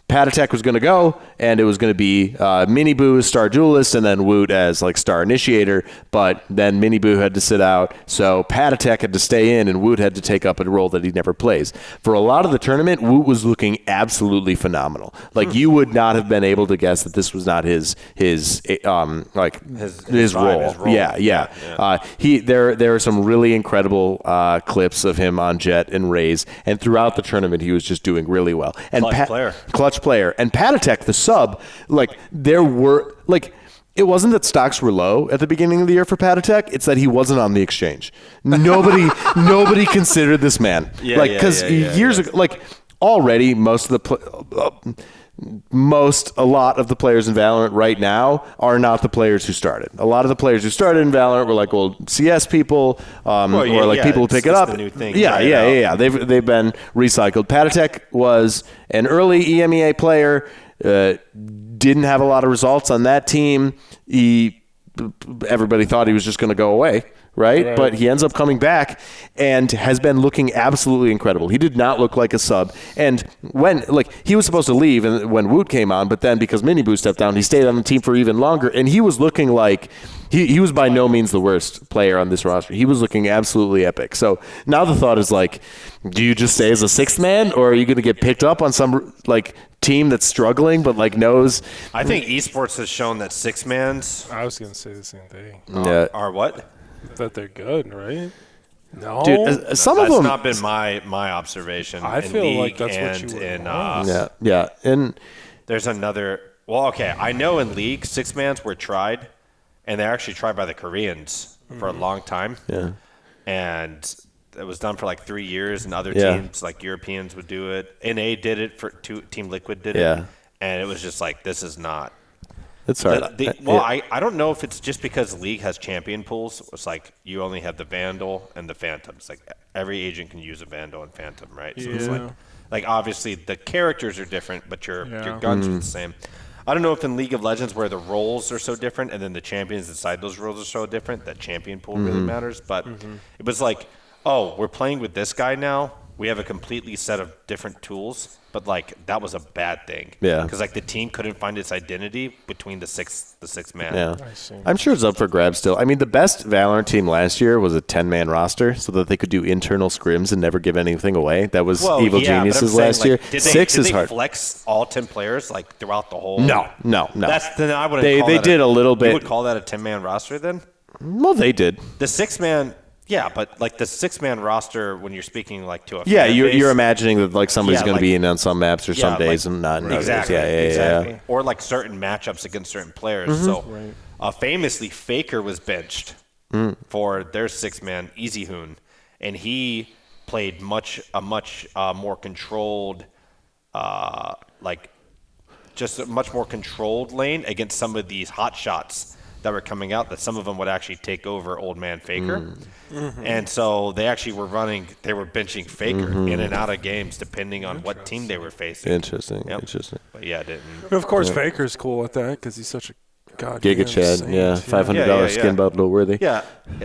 [SPEAKER 3] Patatek was going to go, and it was going to be Mini Boo as Star Duelist and then Woot as like Star Initiator, but then Mini Boo had to sit out, so Patatek had to stay in, and Woot had to take up a role that he never plays. For a lot of the tournament, Woot was looking absolutely phenomenal. Like, you would not have been able to guess that this was not his role. Yeah. There are some really incredible clips of him on Jet and Raze, and throughout the tournament, he was just doing really well. And Clutch player. And Patatek, the sub, like, there were, like, it wasn't that stocks were low at the beginning of the year for Patatek. It's that he wasn't on the exchange. Nobody considered this man. Because years ago, like, already a lot of the players in Valorant right now are not the players who started. A lot of the players who started in Valorant were like old CS people, or people who pick it up.
[SPEAKER 1] The new thing.
[SPEAKER 3] Yeah. They've been recycled. Patatek was an early EMEA player. Didn't have a lot of results on that team. Everybody thought he was just going to go away. Right? But he ends up coming back and has been looking absolutely incredible. He did not look like a sub. And when, like, he was supposed to leave and when Woot came on, but then because Mini Boo stepped down, he stayed on the team for even longer. And he was looking like he was by no means the worst player on this roster. He was looking absolutely epic. So now the thought is like, do you just stay as a sixth man, or are you going to get picked up on some like team that's struggling but like knows?
[SPEAKER 1] I think esports has shown that six mans.
[SPEAKER 4] I was going to say the same thing.
[SPEAKER 1] Are what?
[SPEAKER 4] That they're good, right? No,
[SPEAKER 3] dude. Some of them.
[SPEAKER 1] That's not been my observation.
[SPEAKER 4] I feel like that's what you would want.
[SPEAKER 3] Yeah, and
[SPEAKER 1] there's another. Well, okay, I know in League 6-mans were tried, and they're actually tried by the Koreans for a long time.
[SPEAKER 3] Yeah,
[SPEAKER 1] and it was done for like 3 years, and other teams like Europeans would do it. NA did it for Team Liquid did it, and it was just like, this is not.
[SPEAKER 3] It's hard.
[SPEAKER 1] I don't know if it's just because League has champion pools. It's like you only have the Vandal and the Phantom. It's like every agent can use a Vandal and Phantom, right? So it's like obviously the characters are different, but your guns are the same. I don't know if in League of Legends where the roles are so different and then the champions inside those roles are so different that champion pool really matters. But it was like, oh, we're playing with this guy now. We have a completely set of different tools, but like that was a bad thing.
[SPEAKER 3] Yeah.
[SPEAKER 1] Because like the team couldn't find its identity between the six man.
[SPEAKER 3] Yeah. I'm sure it's up for grabs still. I mean, the best Valorant team last year was a 10-man roster so that they could do internal scrims and never give anything away. That was Evil Geniuses last year.
[SPEAKER 1] Did
[SPEAKER 3] Six is
[SPEAKER 1] they
[SPEAKER 3] hard.
[SPEAKER 1] Flex all 10 players like throughout the whole?
[SPEAKER 3] No.
[SPEAKER 1] Then I wouldn't.
[SPEAKER 3] They did a little bit.
[SPEAKER 1] You would call that a 10-man roster then?
[SPEAKER 3] Well, they did.
[SPEAKER 1] The 6-man. Yeah, but like the 6-man roster, when you're speaking like to a
[SPEAKER 3] you're imagining that like somebody's going to be in on some maps or some days and not in
[SPEAKER 1] exactly,
[SPEAKER 3] others.
[SPEAKER 1] Exactly. Or like certain matchups against certain players. So famously, Faker was benched for their 6-man Easy Hoon, and he played a much more controlled, just a much more controlled lane against some of these hot shots that were coming out, that some of them would actually take over Old Man Faker. And so they actually were benching Faker in and out of games depending on what team they were facing.
[SPEAKER 3] Interesting.
[SPEAKER 1] But yeah, it didn't.
[SPEAKER 4] But of course, Faker's cool with that because he's such a
[SPEAKER 3] Giga Chad, $500 skin bundle worthy.
[SPEAKER 1] Yeah,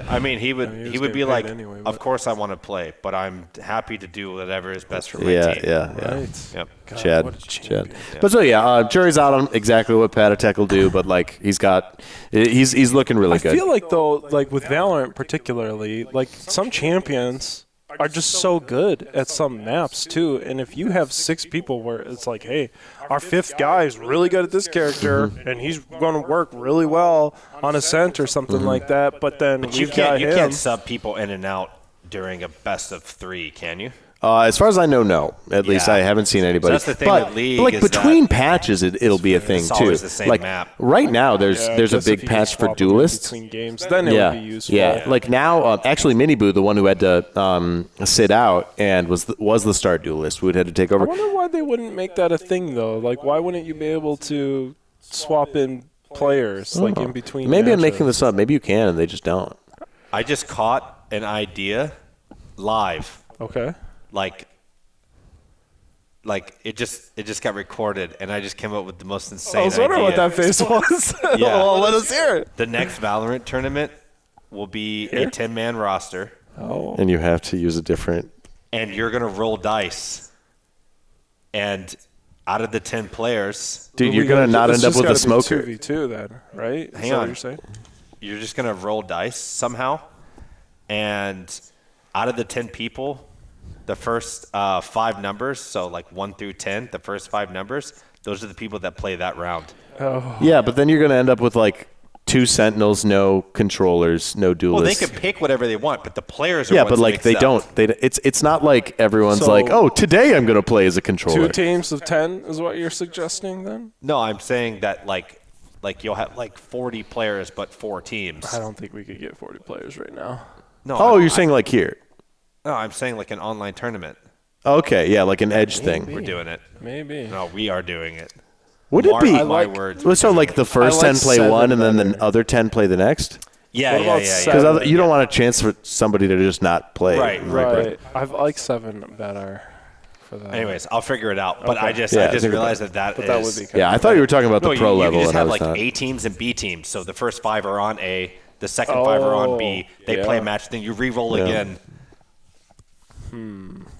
[SPEAKER 1] I mean he would be like,
[SPEAKER 4] anyway,
[SPEAKER 1] of course I want to play, but I'm happy to do whatever is best for my team.
[SPEAKER 4] Right.
[SPEAKER 1] Yep.
[SPEAKER 4] God,
[SPEAKER 3] Chad.
[SPEAKER 4] Yeah.
[SPEAKER 3] But so jury's out on exactly what Patatek will do, but like he's looking really good.
[SPEAKER 4] I feel like though, like with Valorant particularly, like some champions
[SPEAKER 2] are just so good at some maps too. And if you have 6 people where it's like, hey, our 5th guy is really good at this character and he's going to work really well on Ascent or something like that, but then
[SPEAKER 1] you can't sub people in and out during a best of 3, can you?
[SPEAKER 3] As far as I know, no. At least I haven't seen anybody.
[SPEAKER 1] So that's the thing with League.
[SPEAKER 3] But like between patches, it'll be a thing
[SPEAKER 1] it's
[SPEAKER 3] too.
[SPEAKER 1] Always the same
[SPEAKER 3] like
[SPEAKER 1] map.
[SPEAKER 3] right now, there's a big patch for duelists.
[SPEAKER 2] Between games, then it would be useful.
[SPEAKER 3] Yeah. Like now, actually, Miniboo, the one who had to sit out and was the star duelist, who had to take over.
[SPEAKER 2] I wonder why they wouldn't make that a thing though. Like, why wouldn't you be able to swap in players like in between?
[SPEAKER 3] Maybe
[SPEAKER 2] matches?
[SPEAKER 3] I'm making this up. Maybe you can, and they just don't.
[SPEAKER 1] I just caught an idea live.
[SPEAKER 2] Okay.
[SPEAKER 1] Like it just got recorded, and I just came up with the most insane
[SPEAKER 2] I was wondering
[SPEAKER 1] idea.
[SPEAKER 2] what that face was.
[SPEAKER 1] Yeah.
[SPEAKER 2] Well, let us hear it.
[SPEAKER 1] The next Valorant tournament will be a 10-man roster,
[SPEAKER 3] And you have to use a different.
[SPEAKER 1] and you're gonna roll dice, and out of the 10 players,
[SPEAKER 3] Dude, you're gonna not end up with a smoker.
[SPEAKER 2] 2v2 then, right?
[SPEAKER 1] Hang
[SPEAKER 2] Is that
[SPEAKER 1] on.
[SPEAKER 2] what you're saying?
[SPEAKER 1] you're just gonna roll dice somehow, and out of the 10 people, the first 5 numbers, so like 1 through 10, the first 5 numbers, those are the people that play that round.
[SPEAKER 3] Yeah, but then you're gonna end up with like 2 sentinels, no controllers, no
[SPEAKER 1] Well,
[SPEAKER 3] duelists.
[SPEAKER 1] they can pick whatever they want, but the players are
[SPEAKER 3] Yeah,
[SPEAKER 1] ones
[SPEAKER 3] but like
[SPEAKER 1] mixed
[SPEAKER 3] they
[SPEAKER 1] up.
[SPEAKER 3] don't. It's not like everyone's
[SPEAKER 2] So-
[SPEAKER 3] like, oh, today I'm gonna play as a
[SPEAKER 2] 2
[SPEAKER 3] controller.
[SPEAKER 2] teams of 10 is what you're suggesting then?
[SPEAKER 1] No, I'm saying that like you'll have like 40 players, but 4 teams.
[SPEAKER 2] I don't think we could get 40 players right now.
[SPEAKER 1] No,
[SPEAKER 3] Oh, you're saying like here?
[SPEAKER 1] No, I'm saying like an online tournament.
[SPEAKER 3] Okay, yeah, like an edge thing.
[SPEAKER 1] We're doing it.
[SPEAKER 2] Maybe.
[SPEAKER 1] No, we are doing it.
[SPEAKER 3] Would it
[SPEAKER 1] Mark
[SPEAKER 3] be?
[SPEAKER 1] my words.
[SPEAKER 3] Well, so like the first
[SPEAKER 2] I like
[SPEAKER 3] 10 play
[SPEAKER 2] 7
[SPEAKER 3] one, and then
[SPEAKER 2] better.
[SPEAKER 3] the other 10 play the next.
[SPEAKER 1] Yeah,
[SPEAKER 2] What
[SPEAKER 1] yeah,
[SPEAKER 2] about
[SPEAKER 1] yeah, yeah.
[SPEAKER 2] seven?
[SPEAKER 3] Because you don't want a chance for somebody to just not play.
[SPEAKER 1] Right.
[SPEAKER 2] I like 7 better for that.
[SPEAKER 1] Anyways, I'll figure it out. But
[SPEAKER 2] Okay.
[SPEAKER 1] I just
[SPEAKER 3] Yeah, think
[SPEAKER 1] realized
[SPEAKER 3] about
[SPEAKER 1] that
[SPEAKER 2] But that would be kind
[SPEAKER 3] Yeah, I thought you were talking about
[SPEAKER 1] No,
[SPEAKER 3] the pro
[SPEAKER 1] you
[SPEAKER 3] level,
[SPEAKER 1] can just
[SPEAKER 3] and I
[SPEAKER 1] have
[SPEAKER 3] was
[SPEAKER 1] like
[SPEAKER 3] not.
[SPEAKER 1] A teams and B teams. So the first 5 are on A, the second 5 are on B. They
[SPEAKER 2] yeah.
[SPEAKER 1] play a match, then you re-roll
[SPEAKER 3] Yeah.
[SPEAKER 1] again.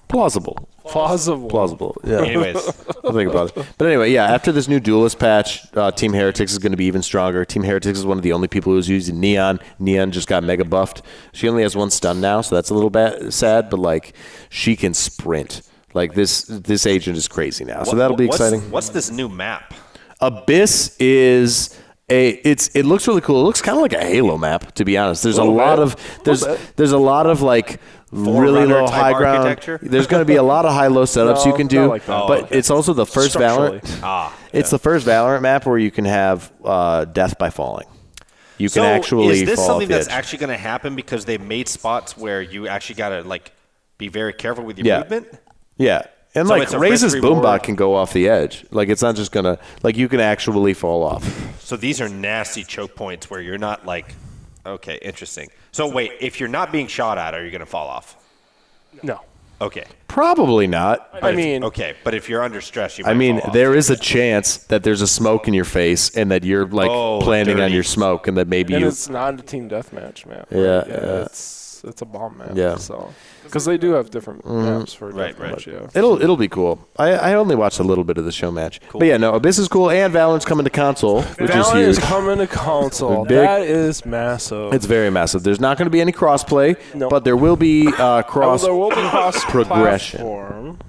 [SPEAKER 3] Plausible.
[SPEAKER 2] Plausible.
[SPEAKER 3] Yeah.
[SPEAKER 1] Anyways,
[SPEAKER 3] I'll think about it. But anyway, yeah, after this new duelist patch, Team Heretics is going to be even stronger. Team Heretics is one of the only people who's using Neon. Neon just got mega buffed. She only has 1 stun now, so that's a little sad, but like she can sprint. Like this agent is crazy now. So that'll be exciting.
[SPEAKER 1] What's this new map?
[SPEAKER 3] Abyss is it looks really cool. It looks kind of like a Halo map, to be honest. There's a lot of like really low
[SPEAKER 1] type
[SPEAKER 3] high ground.
[SPEAKER 1] architecture?
[SPEAKER 3] There's going to be a lot of high low setups you can
[SPEAKER 2] not
[SPEAKER 3] do.
[SPEAKER 2] like that.
[SPEAKER 3] But it's also the first
[SPEAKER 2] Structurally.
[SPEAKER 3] Valorant. It's the first Valorant map where you can have death by falling. You can actually
[SPEAKER 1] is this
[SPEAKER 3] fall
[SPEAKER 1] something
[SPEAKER 3] off the
[SPEAKER 1] that's
[SPEAKER 3] edge.
[SPEAKER 1] actually going to happen because they made spots where you actually got to like be very careful with your
[SPEAKER 3] Yeah.
[SPEAKER 1] movement?
[SPEAKER 3] Yeah. And
[SPEAKER 1] So
[SPEAKER 3] like
[SPEAKER 1] it's a
[SPEAKER 3] Raze's
[SPEAKER 1] risk-reward.
[SPEAKER 3] Boombot can go off the edge. Like it's not just gonna like you can actually fall off.
[SPEAKER 1] So these are nasty choke points where you're not like, okay, interesting. So wait, if you're not being shot at, are you going to fall off?
[SPEAKER 2] No.
[SPEAKER 1] Okay.
[SPEAKER 3] Probably not.
[SPEAKER 2] I mean,
[SPEAKER 1] Okay, but if you're under stress, you might
[SPEAKER 3] I mean,
[SPEAKER 1] fall off.
[SPEAKER 3] there is a chance that there's a smoke in your face and that you're like planning on
[SPEAKER 1] dirty.
[SPEAKER 3] your smoke and that maybe
[SPEAKER 2] and
[SPEAKER 3] you.
[SPEAKER 2] it's not a team deathmatch map.
[SPEAKER 3] Yeah,
[SPEAKER 2] Right?
[SPEAKER 3] yeah.
[SPEAKER 2] It's a bomb map.
[SPEAKER 3] Yeah.
[SPEAKER 2] So because they do have different maps for
[SPEAKER 1] Right,
[SPEAKER 2] deathmatch. Yeah.
[SPEAKER 3] It'll be cool. I only watched a little bit of the show match, but yeah, no, Abyss is cool and Valorant's coming to console, which
[SPEAKER 2] Valorant
[SPEAKER 3] is
[SPEAKER 2] is
[SPEAKER 3] huge.
[SPEAKER 2] coming to console.
[SPEAKER 3] Big.
[SPEAKER 2] That is massive.
[SPEAKER 3] It's very massive. There's not going to be any crossplay,
[SPEAKER 2] No.
[SPEAKER 3] but there will be cross
[SPEAKER 2] there will be cross
[SPEAKER 3] progression.
[SPEAKER 2] platform.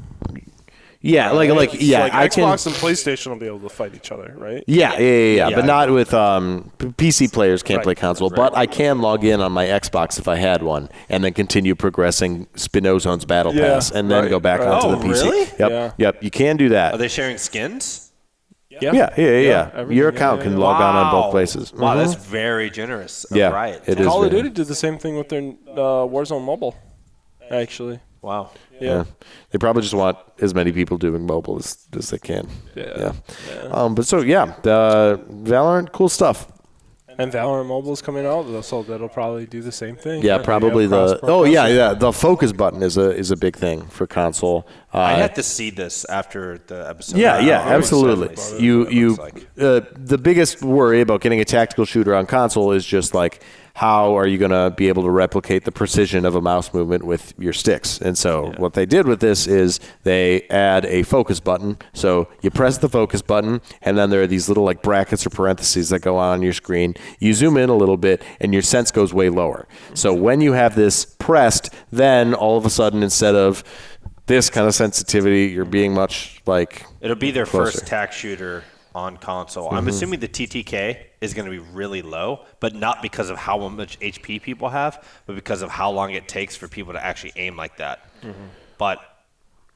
[SPEAKER 3] Yeah, like yeah,
[SPEAKER 2] like
[SPEAKER 3] I
[SPEAKER 2] Xbox
[SPEAKER 3] can.
[SPEAKER 2] and PlayStation will be able to fight each other, right?
[SPEAKER 3] Yeah, but
[SPEAKER 1] Yeah.
[SPEAKER 3] not with PC players can't
[SPEAKER 2] Right.
[SPEAKER 3] play console. But I can log in on my Xbox if I had one, and then continue progressing Spinozone's Battle
[SPEAKER 2] Yeah,
[SPEAKER 3] Pass, and then
[SPEAKER 2] right,
[SPEAKER 3] go back
[SPEAKER 2] right.
[SPEAKER 3] onto
[SPEAKER 1] Oh,
[SPEAKER 3] the PC.
[SPEAKER 1] really?
[SPEAKER 3] Yep, yep. You can do that.
[SPEAKER 1] Are they sharing skins?
[SPEAKER 3] Yeah.
[SPEAKER 2] everything,
[SPEAKER 3] Your account can log on both places.
[SPEAKER 1] Wow,
[SPEAKER 3] Mhm.
[SPEAKER 1] that's very generous. Of
[SPEAKER 3] Yeah,
[SPEAKER 1] Riot.
[SPEAKER 3] it is.
[SPEAKER 2] Call of
[SPEAKER 3] very-
[SPEAKER 2] Duty did the same thing with their Warzone Mobile, actually.
[SPEAKER 1] Wow.
[SPEAKER 3] Yeah. They probably just want as many people doing mobile as they can.
[SPEAKER 2] Yeah.
[SPEAKER 3] But so yeah, the Valorant, cool stuff.
[SPEAKER 2] And Valorant Mobile is coming out, so that'll probably do the same thing.
[SPEAKER 3] Yeah,
[SPEAKER 2] right?
[SPEAKER 3] probably
[SPEAKER 2] You have
[SPEAKER 3] yeah. The focus button is a big thing for console.
[SPEAKER 1] I had to see this after the episode.
[SPEAKER 3] Yeah,
[SPEAKER 1] I
[SPEAKER 3] yeah,
[SPEAKER 1] always
[SPEAKER 3] absolutely.
[SPEAKER 1] definitely see what it
[SPEAKER 3] You
[SPEAKER 1] looks like.
[SPEAKER 3] the biggest worry about getting a tactical shooter on console is just like how are you going to be able to replicate the precision of a mouse movement with your sticks? And so what they did with this is they add a focus button. So you press the focus button, and then there are these little like brackets or parentheses that go on your screen. You zoom in a little bit, and your sense goes way lower. So when you have this pressed, then all of a sudden, instead of this kind of sensitivity, you're being much like
[SPEAKER 1] it'll be their
[SPEAKER 3] closer.
[SPEAKER 1] first tack shooter on console. I'm assuming the TTK is going to be really low, but not because of how much HP people have, but because of how long it takes for people to actually aim like that. But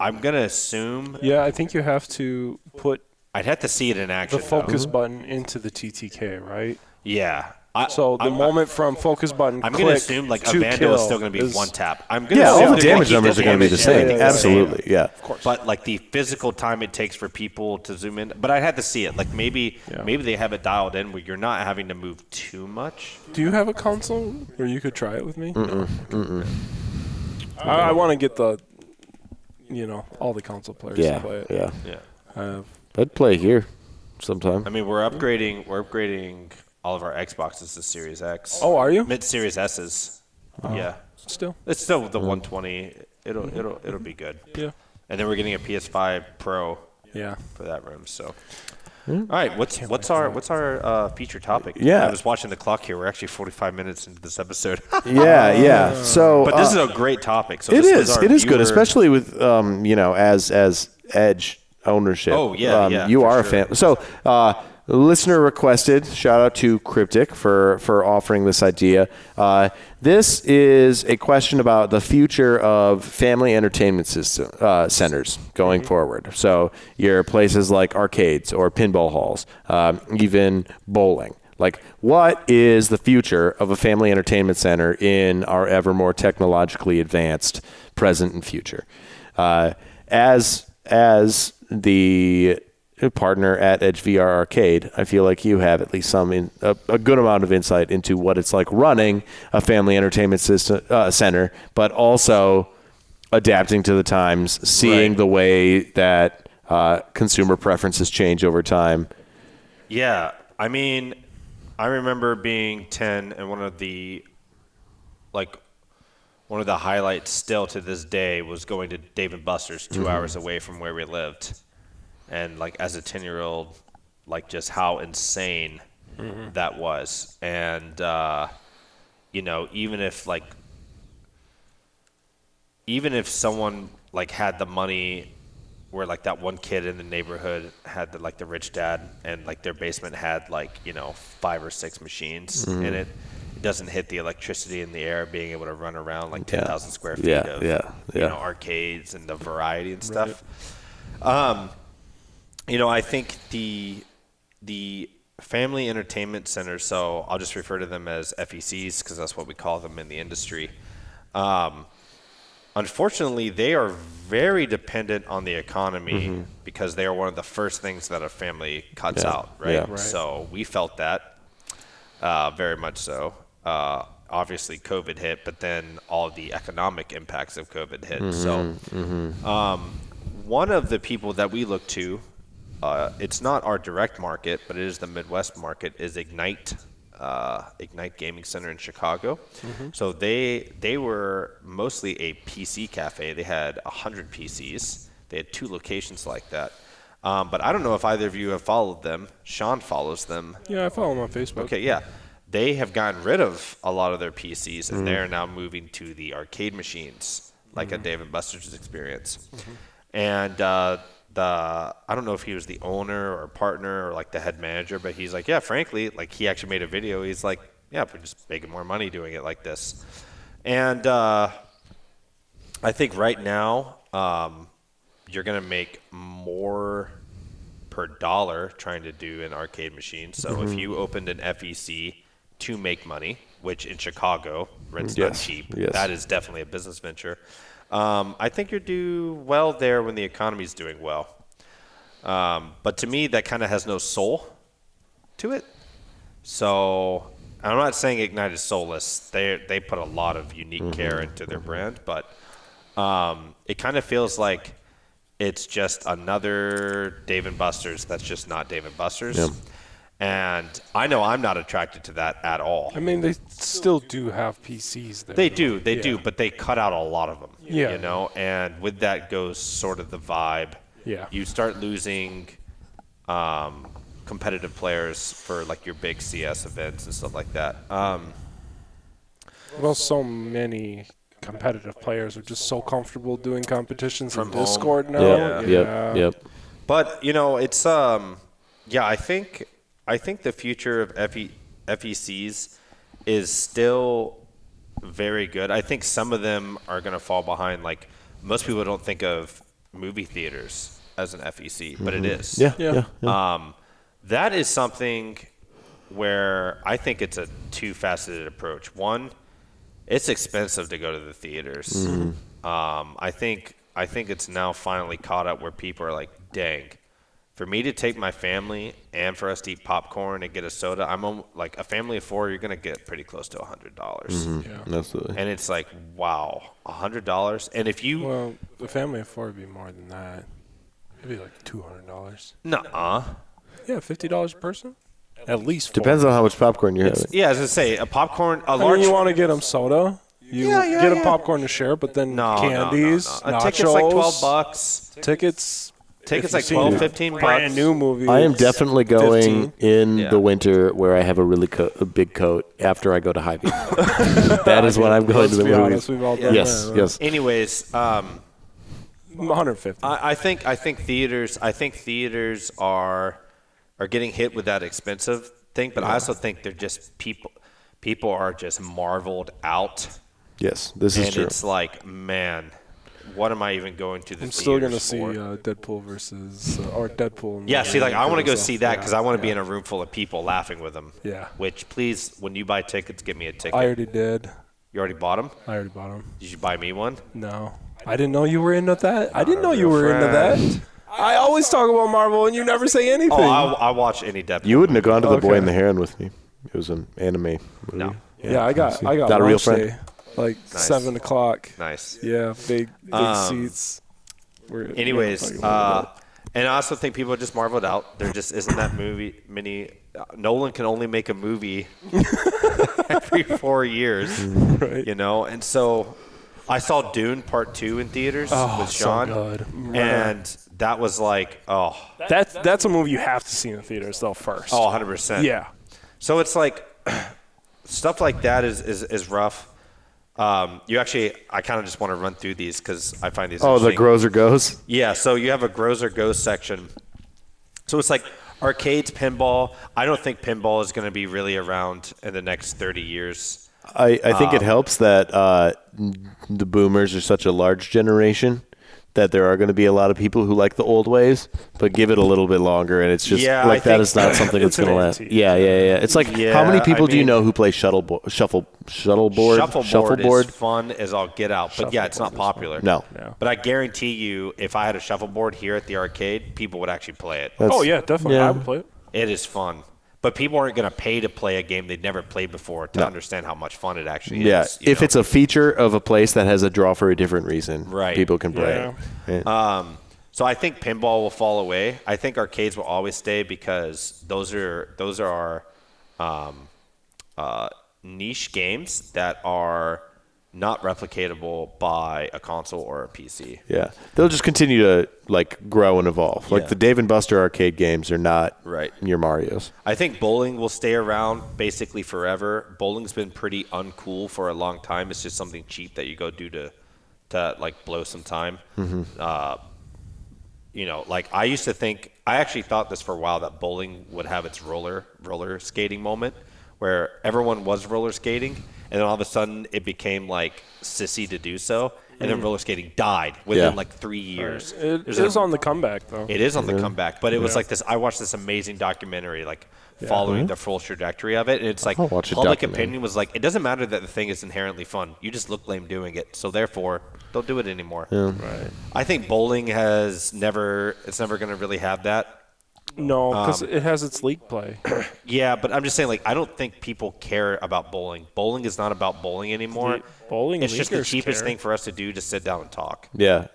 [SPEAKER 1] I'm going to assume...
[SPEAKER 2] Yeah, I think you have to put
[SPEAKER 1] I'd have to see it in action.
[SPEAKER 2] the focus button into the TTK, right?
[SPEAKER 1] Yeah.
[SPEAKER 2] So the moment from focus button
[SPEAKER 1] I'm
[SPEAKER 2] click
[SPEAKER 1] going to assume like a
[SPEAKER 2] to
[SPEAKER 1] Vandal
[SPEAKER 2] kill
[SPEAKER 1] is still going to be one tap. I'm going
[SPEAKER 3] Yeah,
[SPEAKER 1] to
[SPEAKER 3] all
[SPEAKER 1] assume
[SPEAKER 3] the
[SPEAKER 1] they're gonna
[SPEAKER 3] damage
[SPEAKER 1] keep
[SPEAKER 3] numbers are going to be the same.
[SPEAKER 1] damage
[SPEAKER 3] Absolutely, yeah.
[SPEAKER 2] Of course.
[SPEAKER 1] But like the physical time it takes for people to zoom in, but I had to see it. Like maybe they have it dialed in where you're not having to move too much.
[SPEAKER 2] Do you have a console where you could try it with me? I want to get the, all the console players to play it.
[SPEAKER 3] Yeah. I'd play here sometime.
[SPEAKER 1] I mean, we're upgrading all of our Xboxes to Series X.
[SPEAKER 2] Oh, are you?
[SPEAKER 1] Mid-Series S's. Yeah.
[SPEAKER 2] Still?
[SPEAKER 1] It's still the 120. It'll be good.
[SPEAKER 2] Yeah.
[SPEAKER 1] And then we're getting a PS5 Pro
[SPEAKER 2] Yeah.
[SPEAKER 1] for that room. So, all right, what's our feature topic?
[SPEAKER 3] Yeah.
[SPEAKER 1] I was watching the clock here. We're actually 45 minutes into this episode.
[SPEAKER 3] Yeah. So,
[SPEAKER 1] but this is a great topic. So
[SPEAKER 3] it
[SPEAKER 1] this
[SPEAKER 3] is.
[SPEAKER 1] was
[SPEAKER 3] It is good,
[SPEAKER 1] viewer-
[SPEAKER 3] especially with as Edge ownership.
[SPEAKER 1] Oh, yeah,
[SPEAKER 3] you
[SPEAKER 1] for
[SPEAKER 3] are
[SPEAKER 1] sure.
[SPEAKER 3] a fan. So, listener requested. Shout out to Cryptic for offering this idea. This is a question about the future of family entertainment centers going forward. So your places like arcades or pinball halls, even bowling. Like, what is the future of a family entertainment center in our ever more technologically advanced present and future? As the partner at Edge VR Arcade, I feel like you have at least a good amount of insight into what it's like running a family entertainment center, but also adapting to the times, seeing the way that consumer preferences change over time.
[SPEAKER 1] Yeah, I mean, I remember being 10, and one of the highlights still to this day was going to Dave & Buster's 2 hours away from where we lived. And like as a 10-year-old, like just how insane that was. And even if someone like had the money, where like that one kid in the neighborhood had the rich dad, and like their basement had 5 or 6 machines in it. It doesn't hit the electricity in the air, being able to run around like 10,000 square feet of arcades and the variety and stuff. I think the family entertainment centers, so I'll just refer to them as FECs because that's what we call them in the industry. Unfortunately, they are very dependent on the economy because they are one of the first things that a family cuts out, right?
[SPEAKER 3] Yeah. Right?
[SPEAKER 1] So we felt that very much so. Obviously, COVID hit, but then all the economic impacts of COVID hit. So one of the people that we look to, it's not our direct market, but it is the Midwest market, is Ignite Gaming Center in Chicago. So they were mostly a PC cafe. They had 100 PCs. They had 2 locations like that. But I don't know if either of you have followed them. Sean follows them.
[SPEAKER 2] Yeah, I follow them on Facebook.
[SPEAKER 1] Okay, yeah. They have gotten rid of a lot of their PCs, and they're now moving to the arcade machines, like a Dave & Buster's experience. And I don't know if he was the owner or partner or like the head manager, but he's like, yeah, frankly, like he actually made a video. He's like, yeah, we're just making more money doing it like this. And I think right now you're going to make more per dollar trying to do an arcade machine. So if you opened an FEC to make money, which in Chicago, rent's not cheap, that is definitely a business venture. I think you're do well there when the economy's doing well. But to me, that kind of has no soul to it. So I'm not saying Ignite is soulless. They put a lot of unique care into their brand, but it kind of feels like it's just another Dave & Buster's that's just not Dave & Buster's. And I know I'm not attracted to that at all.
[SPEAKER 4] I mean, they still do have PCs there.
[SPEAKER 1] They do, but they cut out a lot of them.
[SPEAKER 4] Yeah.
[SPEAKER 1] You know, and with that goes sort of the vibe.
[SPEAKER 4] Yeah.
[SPEAKER 1] You start losing competitive players for like your big CS events and stuff like that.
[SPEAKER 4] Well, so many competitive players are just so comfortable doing competitions
[SPEAKER 1] From
[SPEAKER 4] in
[SPEAKER 1] home.
[SPEAKER 4] Discord now.
[SPEAKER 3] Yep.
[SPEAKER 1] But you know, it's I think the future of FECs is still very good. I think some of them are going to fall behind. Like most people don't think of movie theaters as an FEC, but it is.
[SPEAKER 3] Yeah.
[SPEAKER 1] That is something where I think it's a two-faceted approach. One, it's expensive to go to the theaters. I think it's now finally caught up where people are like, dang, for me to take my family and for us to eat popcorn and get a soda, like a family of 4, you're going to get pretty close to $100.
[SPEAKER 3] Yeah, absolutely.
[SPEAKER 1] And it's like, wow, $100. And if you...
[SPEAKER 4] Well, the family of 4 would be more than that. It'd be like $200.
[SPEAKER 1] Nuh-uh.
[SPEAKER 4] Yeah, $50 a person? At least 4.
[SPEAKER 3] Depends on how much popcorn you're having.
[SPEAKER 1] Yeah, as I say, a popcorn, a
[SPEAKER 4] I
[SPEAKER 1] large...
[SPEAKER 4] mean, you want to get them soda? You get them popcorn to share, but then candies,
[SPEAKER 1] no. A
[SPEAKER 4] nachos.
[SPEAKER 1] ticket's like $12.
[SPEAKER 4] Tickets
[SPEAKER 1] Like 12, 15 bucks.
[SPEAKER 4] Brand new movies.
[SPEAKER 3] I am definitely going
[SPEAKER 4] 15.
[SPEAKER 3] in
[SPEAKER 1] Yeah.
[SPEAKER 3] the winter where I have a really a big coat after I go to Hy-Vee. That is when I'm going to the
[SPEAKER 4] Let's be
[SPEAKER 3] movies.
[SPEAKER 4] honest, we've all done
[SPEAKER 3] Yes,
[SPEAKER 4] that,
[SPEAKER 3] yes.
[SPEAKER 1] Anyways,
[SPEAKER 4] 150.
[SPEAKER 1] I think theaters are getting hit with that expensive thing, but I also think they're just people are just marveled out,
[SPEAKER 3] Yes, this is
[SPEAKER 1] and
[SPEAKER 3] true.
[SPEAKER 1] it's like, man, what am I even going to the
[SPEAKER 4] I'm still going to
[SPEAKER 1] theaters
[SPEAKER 4] see
[SPEAKER 1] for?
[SPEAKER 4] Deadpool versus or Deadpool.
[SPEAKER 1] Yeah, see, like I want to go see that
[SPEAKER 4] Yeah,
[SPEAKER 1] because I want to be in a room full of people laughing with them.
[SPEAKER 4] Yeah.
[SPEAKER 1] Which, please, when you buy tickets, get me a ticket.
[SPEAKER 4] I already did.
[SPEAKER 1] You already bought them?
[SPEAKER 4] I already bought them.
[SPEAKER 1] Did you buy me one?
[SPEAKER 4] No. I didn't know you were into that. I didn't know you were into that. I always talk about Marvel and you never say anything.
[SPEAKER 1] Oh, I watch any Deadpool.
[SPEAKER 3] You wouldn't have gone to The Boy
[SPEAKER 4] Okay.
[SPEAKER 3] and the Heron with me. It was an anime movie.
[SPEAKER 1] No.
[SPEAKER 4] Yeah, I got
[SPEAKER 3] Not a real
[SPEAKER 4] lunch
[SPEAKER 3] friend.
[SPEAKER 4] day, like
[SPEAKER 1] Nice.
[SPEAKER 4] 7 o'clock.
[SPEAKER 1] Nice.
[SPEAKER 4] Yeah, big seats.
[SPEAKER 1] Anyways, and I also think people are just marveled out. There just isn't that many. Nolan can only make a movie every 4 years,
[SPEAKER 4] Right.
[SPEAKER 1] you know. And so, I saw Dune Part 2 in theaters with Sean,
[SPEAKER 4] so good.
[SPEAKER 1] and that was like,
[SPEAKER 4] That's a movie you have to see in the theaters though first.
[SPEAKER 1] 100%.
[SPEAKER 4] Yeah.
[SPEAKER 1] So it's like stuff like that is rough. I kind of just want to run through these because I find these
[SPEAKER 3] Oh, the
[SPEAKER 1] interesting.
[SPEAKER 3] Grows or Goes?
[SPEAKER 1] Yeah, so you have a Grows or Goes section. So it's like arcades, pinball. I don't think pinball is going to be really around in the next 30 years.
[SPEAKER 3] I think it helps that the boomers are such a large generation that there are going to be a lot of people who like the old ways, but give it a little bit longer, and it's just
[SPEAKER 1] Yeah, I
[SPEAKER 3] like that
[SPEAKER 1] think-
[SPEAKER 3] is not something that's
[SPEAKER 4] It's an
[SPEAKER 3] going to last.
[SPEAKER 4] antique.
[SPEAKER 3] Yeah. It's like
[SPEAKER 1] Yeah,
[SPEAKER 3] how many people
[SPEAKER 1] I
[SPEAKER 3] do you
[SPEAKER 1] mean-
[SPEAKER 3] know who play shuffleboard?
[SPEAKER 1] Shuffleboard is fun as all get out, but yeah, it's not
[SPEAKER 4] Shuffleboard is
[SPEAKER 1] popular.
[SPEAKER 3] No.
[SPEAKER 4] Yeah.
[SPEAKER 1] But I guarantee you, if I had a shuffleboard here at the arcade, people would actually play it.
[SPEAKER 3] That's-
[SPEAKER 4] Oh yeah, definitely.
[SPEAKER 3] Yeah.
[SPEAKER 4] I would play it.
[SPEAKER 1] It is fun. But people aren't going to pay to play a game they've never played before to understand how much fun it actually
[SPEAKER 3] Yeah,
[SPEAKER 1] is. you
[SPEAKER 3] if
[SPEAKER 1] know?
[SPEAKER 3] it's a feature of a place that has a draw for a different reason,
[SPEAKER 1] Right.
[SPEAKER 3] people can play
[SPEAKER 4] Yeah.
[SPEAKER 3] it. Right.
[SPEAKER 1] So I think pinball will fall away. I think arcades will always stay because those are niche games that are not replicatable by a console or a PC.
[SPEAKER 3] Yeah, they'll just continue to like grow and evolve. Like
[SPEAKER 1] Yeah.
[SPEAKER 3] the Dave and Buster arcade games are not
[SPEAKER 1] Right.
[SPEAKER 3] your Mario's.
[SPEAKER 1] I think bowling will stay around basically forever. Bowling's been pretty uncool for a long time. It's just something cheap that you go do to like blow some time. You know, like I used to think, I actually thought this for a while, that bowling would have its roller skating moment where everyone was roller skating, and then all of a sudden it became like sissy to do so, and then roller skating died within
[SPEAKER 3] Yeah.
[SPEAKER 1] like 3 years.
[SPEAKER 4] It
[SPEAKER 1] There's
[SPEAKER 4] is
[SPEAKER 1] a-
[SPEAKER 4] on the comeback though.
[SPEAKER 1] It is on the comeback, but it was like this. I watched this amazing documentary, like following the full trajectory of it, and it's like
[SPEAKER 3] I'll watch a
[SPEAKER 1] public
[SPEAKER 3] documentary.
[SPEAKER 1] opinion was like, it doesn't matter that the thing is inherently fun. You just look lame doing it, so therefore, don't do it anymore.
[SPEAKER 4] Right.
[SPEAKER 1] I think bowling it's never going to really have that.
[SPEAKER 4] No, because it has its league play.
[SPEAKER 1] Yeah, but I'm just saying, like, I don't think people care about bowling. Bowling is not about bowling anymore.
[SPEAKER 4] Bowling
[SPEAKER 1] it's just the
[SPEAKER 4] leaguers
[SPEAKER 1] cheapest
[SPEAKER 4] care.
[SPEAKER 1] thing for us to do to sit down and talk.
[SPEAKER 3] Yeah.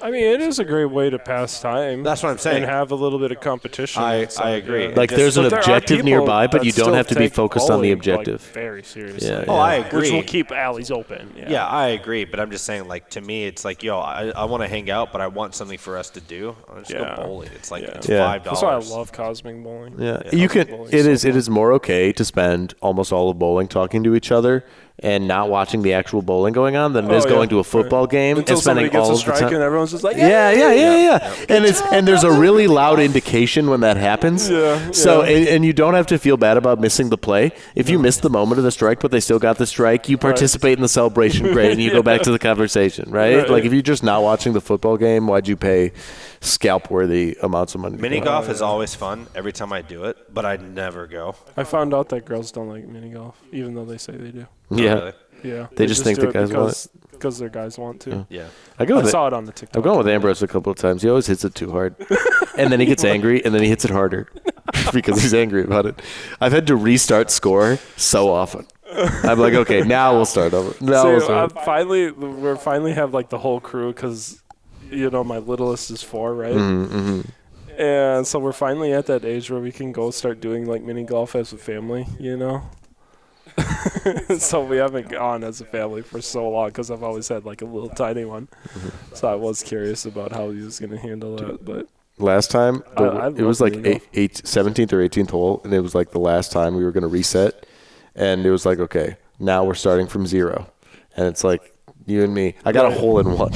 [SPEAKER 4] I mean, it is a great way to pass time.
[SPEAKER 1] That's what I'm saying.
[SPEAKER 4] And have a little bit of competition.
[SPEAKER 1] I
[SPEAKER 4] outside,
[SPEAKER 1] agree.
[SPEAKER 4] yeah.
[SPEAKER 3] Like there's an
[SPEAKER 4] But there are
[SPEAKER 3] objective
[SPEAKER 4] people
[SPEAKER 3] nearby, but
[SPEAKER 4] that
[SPEAKER 3] you don't
[SPEAKER 4] still
[SPEAKER 3] have to be
[SPEAKER 4] take
[SPEAKER 3] focused on the
[SPEAKER 4] bowling,
[SPEAKER 3] objective.
[SPEAKER 4] Like, very seriously.
[SPEAKER 3] Yeah.
[SPEAKER 1] Oh, I agree.
[SPEAKER 4] Which will keep alleys open.
[SPEAKER 1] Yeah, I agree, but I'm just saying, like, to me, it's like, yo, I want to hang out, but I want something for us to do. I'll just go bowling. It's like it's $5.
[SPEAKER 4] That's why I love cosmic bowling.
[SPEAKER 3] Yeah, you can. It is more okay to spend almost all of bowling talking to each other and not watching the actual bowling going on than it is going to a football game
[SPEAKER 4] Until
[SPEAKER 3] and spending
[SPEAKER 4] somebody gets
[SPEAKER 3] all
[SPEAKER 4] a
[SPEAKER 3] of the
[SPEAKER 4] strike
[SPEAKER 3] time.
[SPEAKER 4] and everyone's just like,
[SPEAKER 3] Yeah. And there's a really loud indication when that happens.
[SPEAKER 4] Yeah,
[SPEAKER 3] So and you don't have to feel bad about missing the play. If you miss the moment of the strike, but they still got the strike, you participate in the celebration. Great, and you go back to the conversation, right? Like if you're just not watching the football game, why'd you pay scalp-worthy amounts of money?
[SPEAKER 1] Mini golf is always fun every time I do it, but I never go.
[SPEAKER 4] I found out that girls don't like mini golf, even though they say they do.
[SPEAKER 3] Yeah.
[SPEAKER 1] Really.
[SPEAKER 4] Yeah.
[SPEAKER 3] They just think
[SPEAKER 4] do
[SPEAKER 3] the guys want it.
[SPEAKER 4] Because their guys want to.
[SPEAKER 1] Yeah.
[SPEAKER 3] I
[SPEAKER 4] saw it on the TikTok.
[SPEAKER 3] I've gone with Ambrose a couple of times. He always hits it too hard. And then he gets angry, and then he hits it harder because he's angry about it. I've had to restart score so often. I'm like, okay, now we'll start over.
[SPEAKER 4] We're finally have like the whole crew because, my littlest is 4, right?
[SPEAKER 3] Mm-hmm.
[SPEAKER 4] And so we're finally at that age where we can go start doing like mini golf as a family, So we haven't gone as a family for so long because I've always had like a little tiny one. So I was curious about how he was going to handle that. But
[SPEAKER 3] last time, it was like
[SPEAKER 4] mini golf.
[SPEAKER 3] 17th or 18th hole, and it was like the last time we were going to reset. And it was like, okay, now we're starting from 0. And it's like, you and me. I got a hole in one.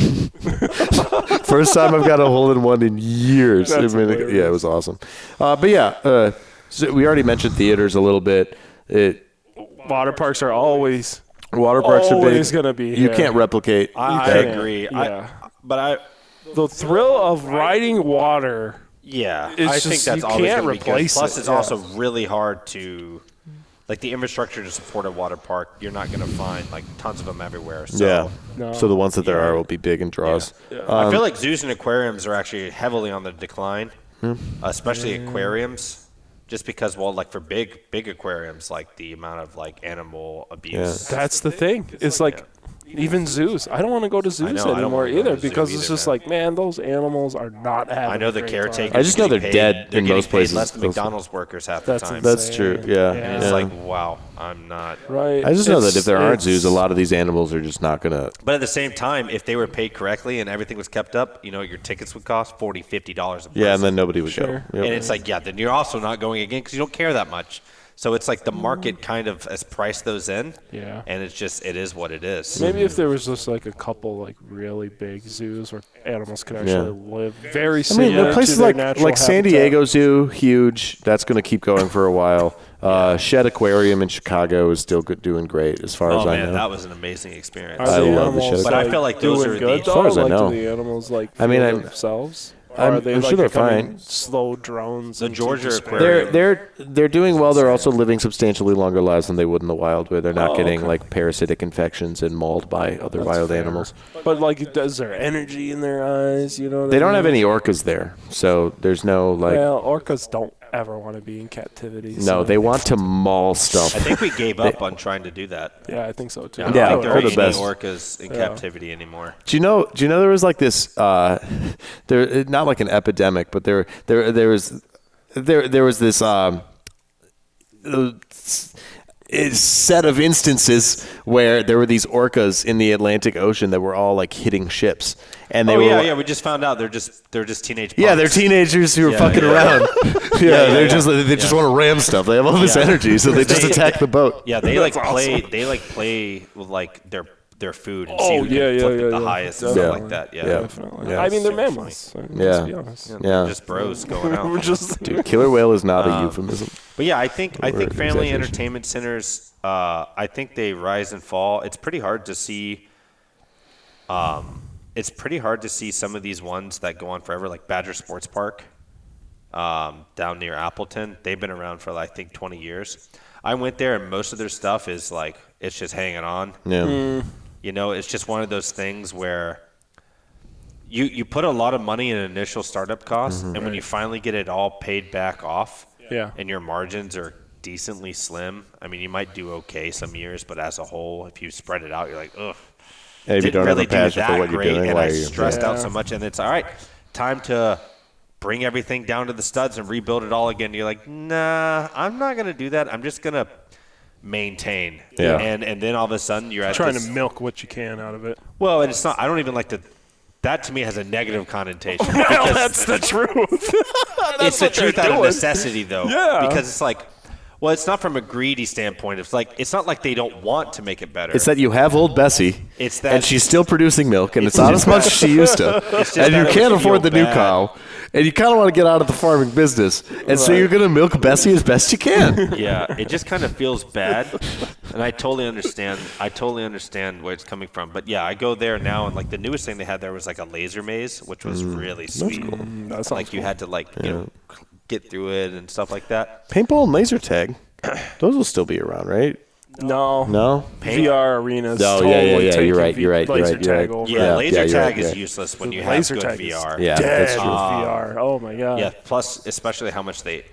[SPEAKER 3] First time I've got a hole in one in years.
[SPEAKER 4] That's hilarious.
[SPEAKER 3] Yeah, it was awesome. But yeah, so we already mentioned theaters a little bit.
[SPEAKER 4] Water parks are always
[SPEAKER 3] Water parks are big.
[SPEAKER 4] always going to be
[SPEAKER 3] You
[SPEAKER 4] here.
[SPEAKER 3] can't replicate.
[SPEAKER 1] I
[SPEAKER 3] that.
[SPEAKER 1] agree.
[SPEAKER 4] Yeah.
[SPEAKER 1] But
[SPEAKER 4] The thrill of riding water.
[SPEAKER 1] yeah,
[SPEAKER 4] It's
[SPEAKER 1] I
[SPEAKER 4] just-
[SPEAKER 1] think that's
[SPEAKER 4] you
[SPEAKER 1] always
[SPEAKER 4] can't
[SPEAKER 1] going to be good.
[SPEAKER 4] replace
[SPEAKER 1] Plus,
[SPEAKER 4] it,
[SPEAKER 1] it's
[SPEAKER 4] yeah.
[SPEAKER 1] also really hard to, like the infrastructure to support a water park. You're not going to find like tons of them everywhere. So.
[SPEAKER 3] Yeah.
[SPEAKER 4] No.
[SPEAKER 3] So the ones that there are will be big and draws.
[SPEAKER 1] I feel like zoos and aquariums are actually heavily on the decline, especially aquariums. Just because, like for big aquariums, like the amount of like animal abuse.
[SPEAKER 4] That's the thing. It's like even zoos. I don't want to go to zoos
[SPEAKER 1] I don't
[SPEAKER 4] anymore
[SPEAKER 1] wanna go to
[SPEAKER 4] either
[SPEAKER 1] a zoo
[SPEAKER 4] because it's
[SPEAKER 1] either,
[SPEAKER 4] just
[SPEAKER 1] man.
[SPEAKER 4] like, man, those animals are not having
[SPEAKER 1] I know
[SPEAKER 4] a
[SPEAKER 1] the
[SPEAKER 4] great
[SPEAKER 1] caretakers.
[SPEAKER 4] time.
[SPEAKER 3] I just know
[SPEAKER 1] getting
[SPEAKER 3] they're
[SPEAKER 1] paid-
[SPEAKER 3] dead
[SPEAKER 1] they're
[SPEAKER 3] in
[SPEAKER 1] getting
[SPEAKER 3] most
[SPEAKER 1] paid
[SPEAKER 3] places.
[SPEAKER 1] less than McDonald's workers half
[SPEAKER 4] That's
[SPEAKER 1] the time.
[SPEAKER 3] That's
[SPEAKER 4] insane.
[SPEAKER 3] true. Yeah.
[SPEAKER 1] And it's
[SPEAKER 3] yeah.
[SPEAKER 1] like, wow, I'm not.
[SPEAKER 4] Right.
[SPEAKER 3] I just know that
[SPEAKER 4] It's-
[SPEAKER 3] if there aren't
[SPEAKER 4] it's-
[SPEAKER 3] zoos, a lot of these animals are just not going to.
[SPEAKER 1] But at the same time, if they were paid correctly and everything was kept up, your tickets would cost $40, $50 a person.
[SPEAKER 3] Yeah, and then nobody would
[SPEAKER 4] Sure.
[SPEAKER 3] go. Yep.
[SPEAKER 1] And it's like, yeah, then you're also not going again because you don't care that much. So it's like the market kind of has priced those in.
[SPEAKER 4] Yeah.
[SPEAKER 1] And it is what it is.
[SPEAKER 4] Maybe if there was just like a couple like really big zoos where animals could actually live very
[SPEAKER 3] I
[SPEAKER 4] similar
[SPEAKER 3] mean, places
[SPEAKER 4] to their
[SPEAKER 3] like
[SPEAKER 4] natural
[SPEAKER 3] San
[SPEAKER 4] habitat.
[SPEAKER 3] Diego Zoo, huge. That's going to keep going for a while. Shed Aquarium in Chicago is still doing great as far as
[SPEAKER 1] Oh,
[SPEAKER 3] I
[SPEAKER 1] man,
[SPEAKER 3] know.
[SPEAKER 1] that was an amazing experience.
[SPEAKER 4] Are
[SPEAKER 3] I
[SPEAKER 4] the
[SPEAKER 3] love the
[SPEAKER 4] animals,
[SPEAKER 3] Shed
[SPEAKER 1] But I feel like those
[SPEAKER 4] doing
[SPEAKER 1] are
[SPEAKER 4] good,
[SPEAKER 1] the-
[SPEAKER 3] as far as I
[SPEAKER 4] though?
[SPEAKER 3] know.
[SPEAKER 4] Like, do the animals like
[SPEAKER 3] I mean,
[SPEAKER 4] feel themselves? Or
[SPEAKER 3] I'm
[SPEAKER 4] are they
[SPEAKER 3] sure
[SPEAKER 4] like
[SPEAKER 3] they're
[SPEAKER 4] becoming
[SPEAKER 3] fine.
[SPEAKER 4] slow drones?
[SPEAKER 1] The
[SPEAKER 4] into
[SPEAKER 1] Georgia
[SPEAKER 4] despair?
[SPEAKER 1] aquarium.
[SPEAKER 3] They're doing well. They're also living substantially longer lives than they would in the wild, where they're not getting
[SPEAKER 4] okay.
[SPEAKER 3] like parasitic infections and mauled by other wild
[SPEAKER 4] fair.
[SPEAKER 3] animals.
[SPEAKER 4] But like, is there energy in their eyes? You know, what
[SPEAKER 3] They
[SPEAKER 4] I
[SPEAKER 3] don't have
[SPEAKER 4] mean?
[SPEAKER 3] any orcas there, so there's no like.
[SPEAKER 4] Well, orcas don't ever want to be in captivity.
[SPEAKER 3] No,
[SPEAKER 4] so-
[SPEAKER 3] they want to maul stuff.
[SPEAKER 1] I think we gave up on trying to do that.
[SPEAKER 4] Yeah, I think so too.
[SPEAKER 1] I don't
[SPEAKER 3] Yeah,
[SPEAKER 1] think there
[SPEAKER 3] they're
[SPEAKER 1] are
[SPEAKER 3] the
[SPEAKER 1] any
[SPEAKER 3] best.
[SPEAKER 1] orcas in captivity anymore.
[SPEAKER 3] Do you know there was like this there not like an epidemic, but there was this set of instances where there were these orcas in the Atlantic Ocean that were all like hitting ships, and they were
[SPEAKER 1] We just found out they're just teenage.
[SPEAKER 3] yeah,
[SPEAKER 1] punks.
[SPEAKER 3] they're teenagers who are
[SPEAKER 1] Yeah,
[SPEAKER 3] fucking
[SPEAKER 1] yeah.
[SPEAKER 3] around. They just
[SPEAKER 1] yeah.
[SPEAKER 3] want to ram stuff. They have all this energy, so they just
[SPEAKER 1] They-
[SPEAKER 3] attack the boat.
[SPEAKER 1] Yeah, they like play. They like play with like their food and see
[SPEAKER 4] Oh,
[SPEAKER 1] who can
[SPEAKER 4] yeah,
[SPEAKER 1] flip it the
[SPEAKER 4] yeah.
[SPEAKER 1] highest and
[SPEAKER 3] Definitely.
[SPEAKER 1] stuff like that. Yeah,
[SPEAKER 3] Yeah.
[SPEAKER 4] Definitely.
[SPEAKER 3] Yeah.
[SPEAKER 4] I mean, they're
[SPEAKER 1] Super
[SPEAKER 4] mammals.
[SPEAKER 3] Yeah.
[SPEAKER 4] Let's be honest.
[SPEAKER 3] Yeah.
[SPEAKER 1] They're just bros going out.
[SPEAKER 4] We're just
[SPEAKER 3] Dude, killer whale is not a euphemism.
[SPEAKER 1] But yeah, I think family
[SPEAKER 3] exaggeration.
[SPEAKER 1] entertainment centers. I think they rise and fall. It's pretty hard to see. It's pretty hard to see some of these ones that go on forever, like Badger Sports Park, down near Appleton. They've been around for I think 20 years. I went there, and most of their stuff is like it's just hanging on.
[SPEAKER 3] Yeah.
[SPEAKER 1] It's just one of those things where you put a lot of money in initial startup costs, and when you finally get it all paid back off,
[SPEAKER 4] Yeah.
[SPEAKER 1] and your margins are decently slim. I mean, you might do okay some years, but as a whole, if you spread it out, you're like, ugh.
[SPEAKER 3] And if you don't
[SPEAKER 1] really
[SPEAKER 3] have a passion for what you're doing,
[SPEAKER 1] and
[SPEAKER 3] why
[SPEAKER 1] I
[SPEAKER 3] are you?
[SPEAKER 1] stressed out so much, and it's all right. Time to bring everything down to the studs and rebuild it all again. You're like, nah, I'm not gonna do that. I'm just gonna maintain.
[SPEAKER 3] Yeah.
[SPEAKER 1] And then all of a sudden you're
[SPEAKER 4] trying to milk what you can out of it.
[SPEAKER 1] Well, and it's not. I don't even like to. That to me has a negative connotation.
[SPEAKER 4] Well, that's the truth.
[SPEAKER 1] It's the truth out of necessity, though.
[SPEAKER 4] Yeah.
[SPEAKER 1] Because it's like, well, it's not from a greedy standpoint. It's like it's not like they don't want to make it better.
[SPEAKER 3] It's that you have old Bessie,
[SPEAKER 1] It's that-
[SPEAKER 3] and she's still producing milk, and it's not as much as she used to,
[SPEAKER 1] just
[SPEAKER 3] and you
[SPEAKER 1] that
[SPEAKER 3] can't
[SPEAKER 1] it
[SPEAKER 3] afford the
[SPEAKER 1] feel
[SPEAKER 3] new
[SPEAKER 1] bad.
[SPEAKER 3] cow, and you kind of want to get out of the farming business, and so you're going to milk Bessie as best you can.
[SPEAKER 1] Yeah, it just kind of feels bad, and I totally understand. Where it's coming from. But yeah, I go there now, and like the newest thing they had there was like a laser maze, which was really sweet.
[SPEAKER 4] That sounds
[SPEAKER 1] Like you had to get through it and stuff like that.
[SPEAKER 3] Paintball and laser tag, those will still be around, right?
[SPEAKER 4] No.
[SPEAKER 3] No?
[SPEAKER 4] VR arenas.
[SPEAKER 3] Oh,
[SPEAKER 4] totally
[SPEAKER 3] yeah,
[SPEAKER 4] taking
[SPEAKER 3] you're right, you're right,
[SPEAKER 4] laser
[SPEAKER 3] you're right, you're
[SPEAKER 4] tag
[SPEAKER 3] right.
[SPEAKER 4] over.
[SPEAKER 1] Yeah, laser
[SPEAKER 3] you're
[SPEAKER 1] tag
[SPEAKER 3] right,
[SPEAKER 1] is
[SPEAKER 3] yeah.
[SPEAKER 1] useless when you
[SPEAKER 4] Laser
[SPEAKER 1] have good
[SPEAKER 4] tag is
[SPEAKER 1] VR.
[SPEAKER 3] Yeah,
[SPEAKER 4] Dead
[SPEAKER 3] that's true.
[SPEAKER 4] with VR. Oh my god.
[SPEAKER 1] Yeah, plus especially how much they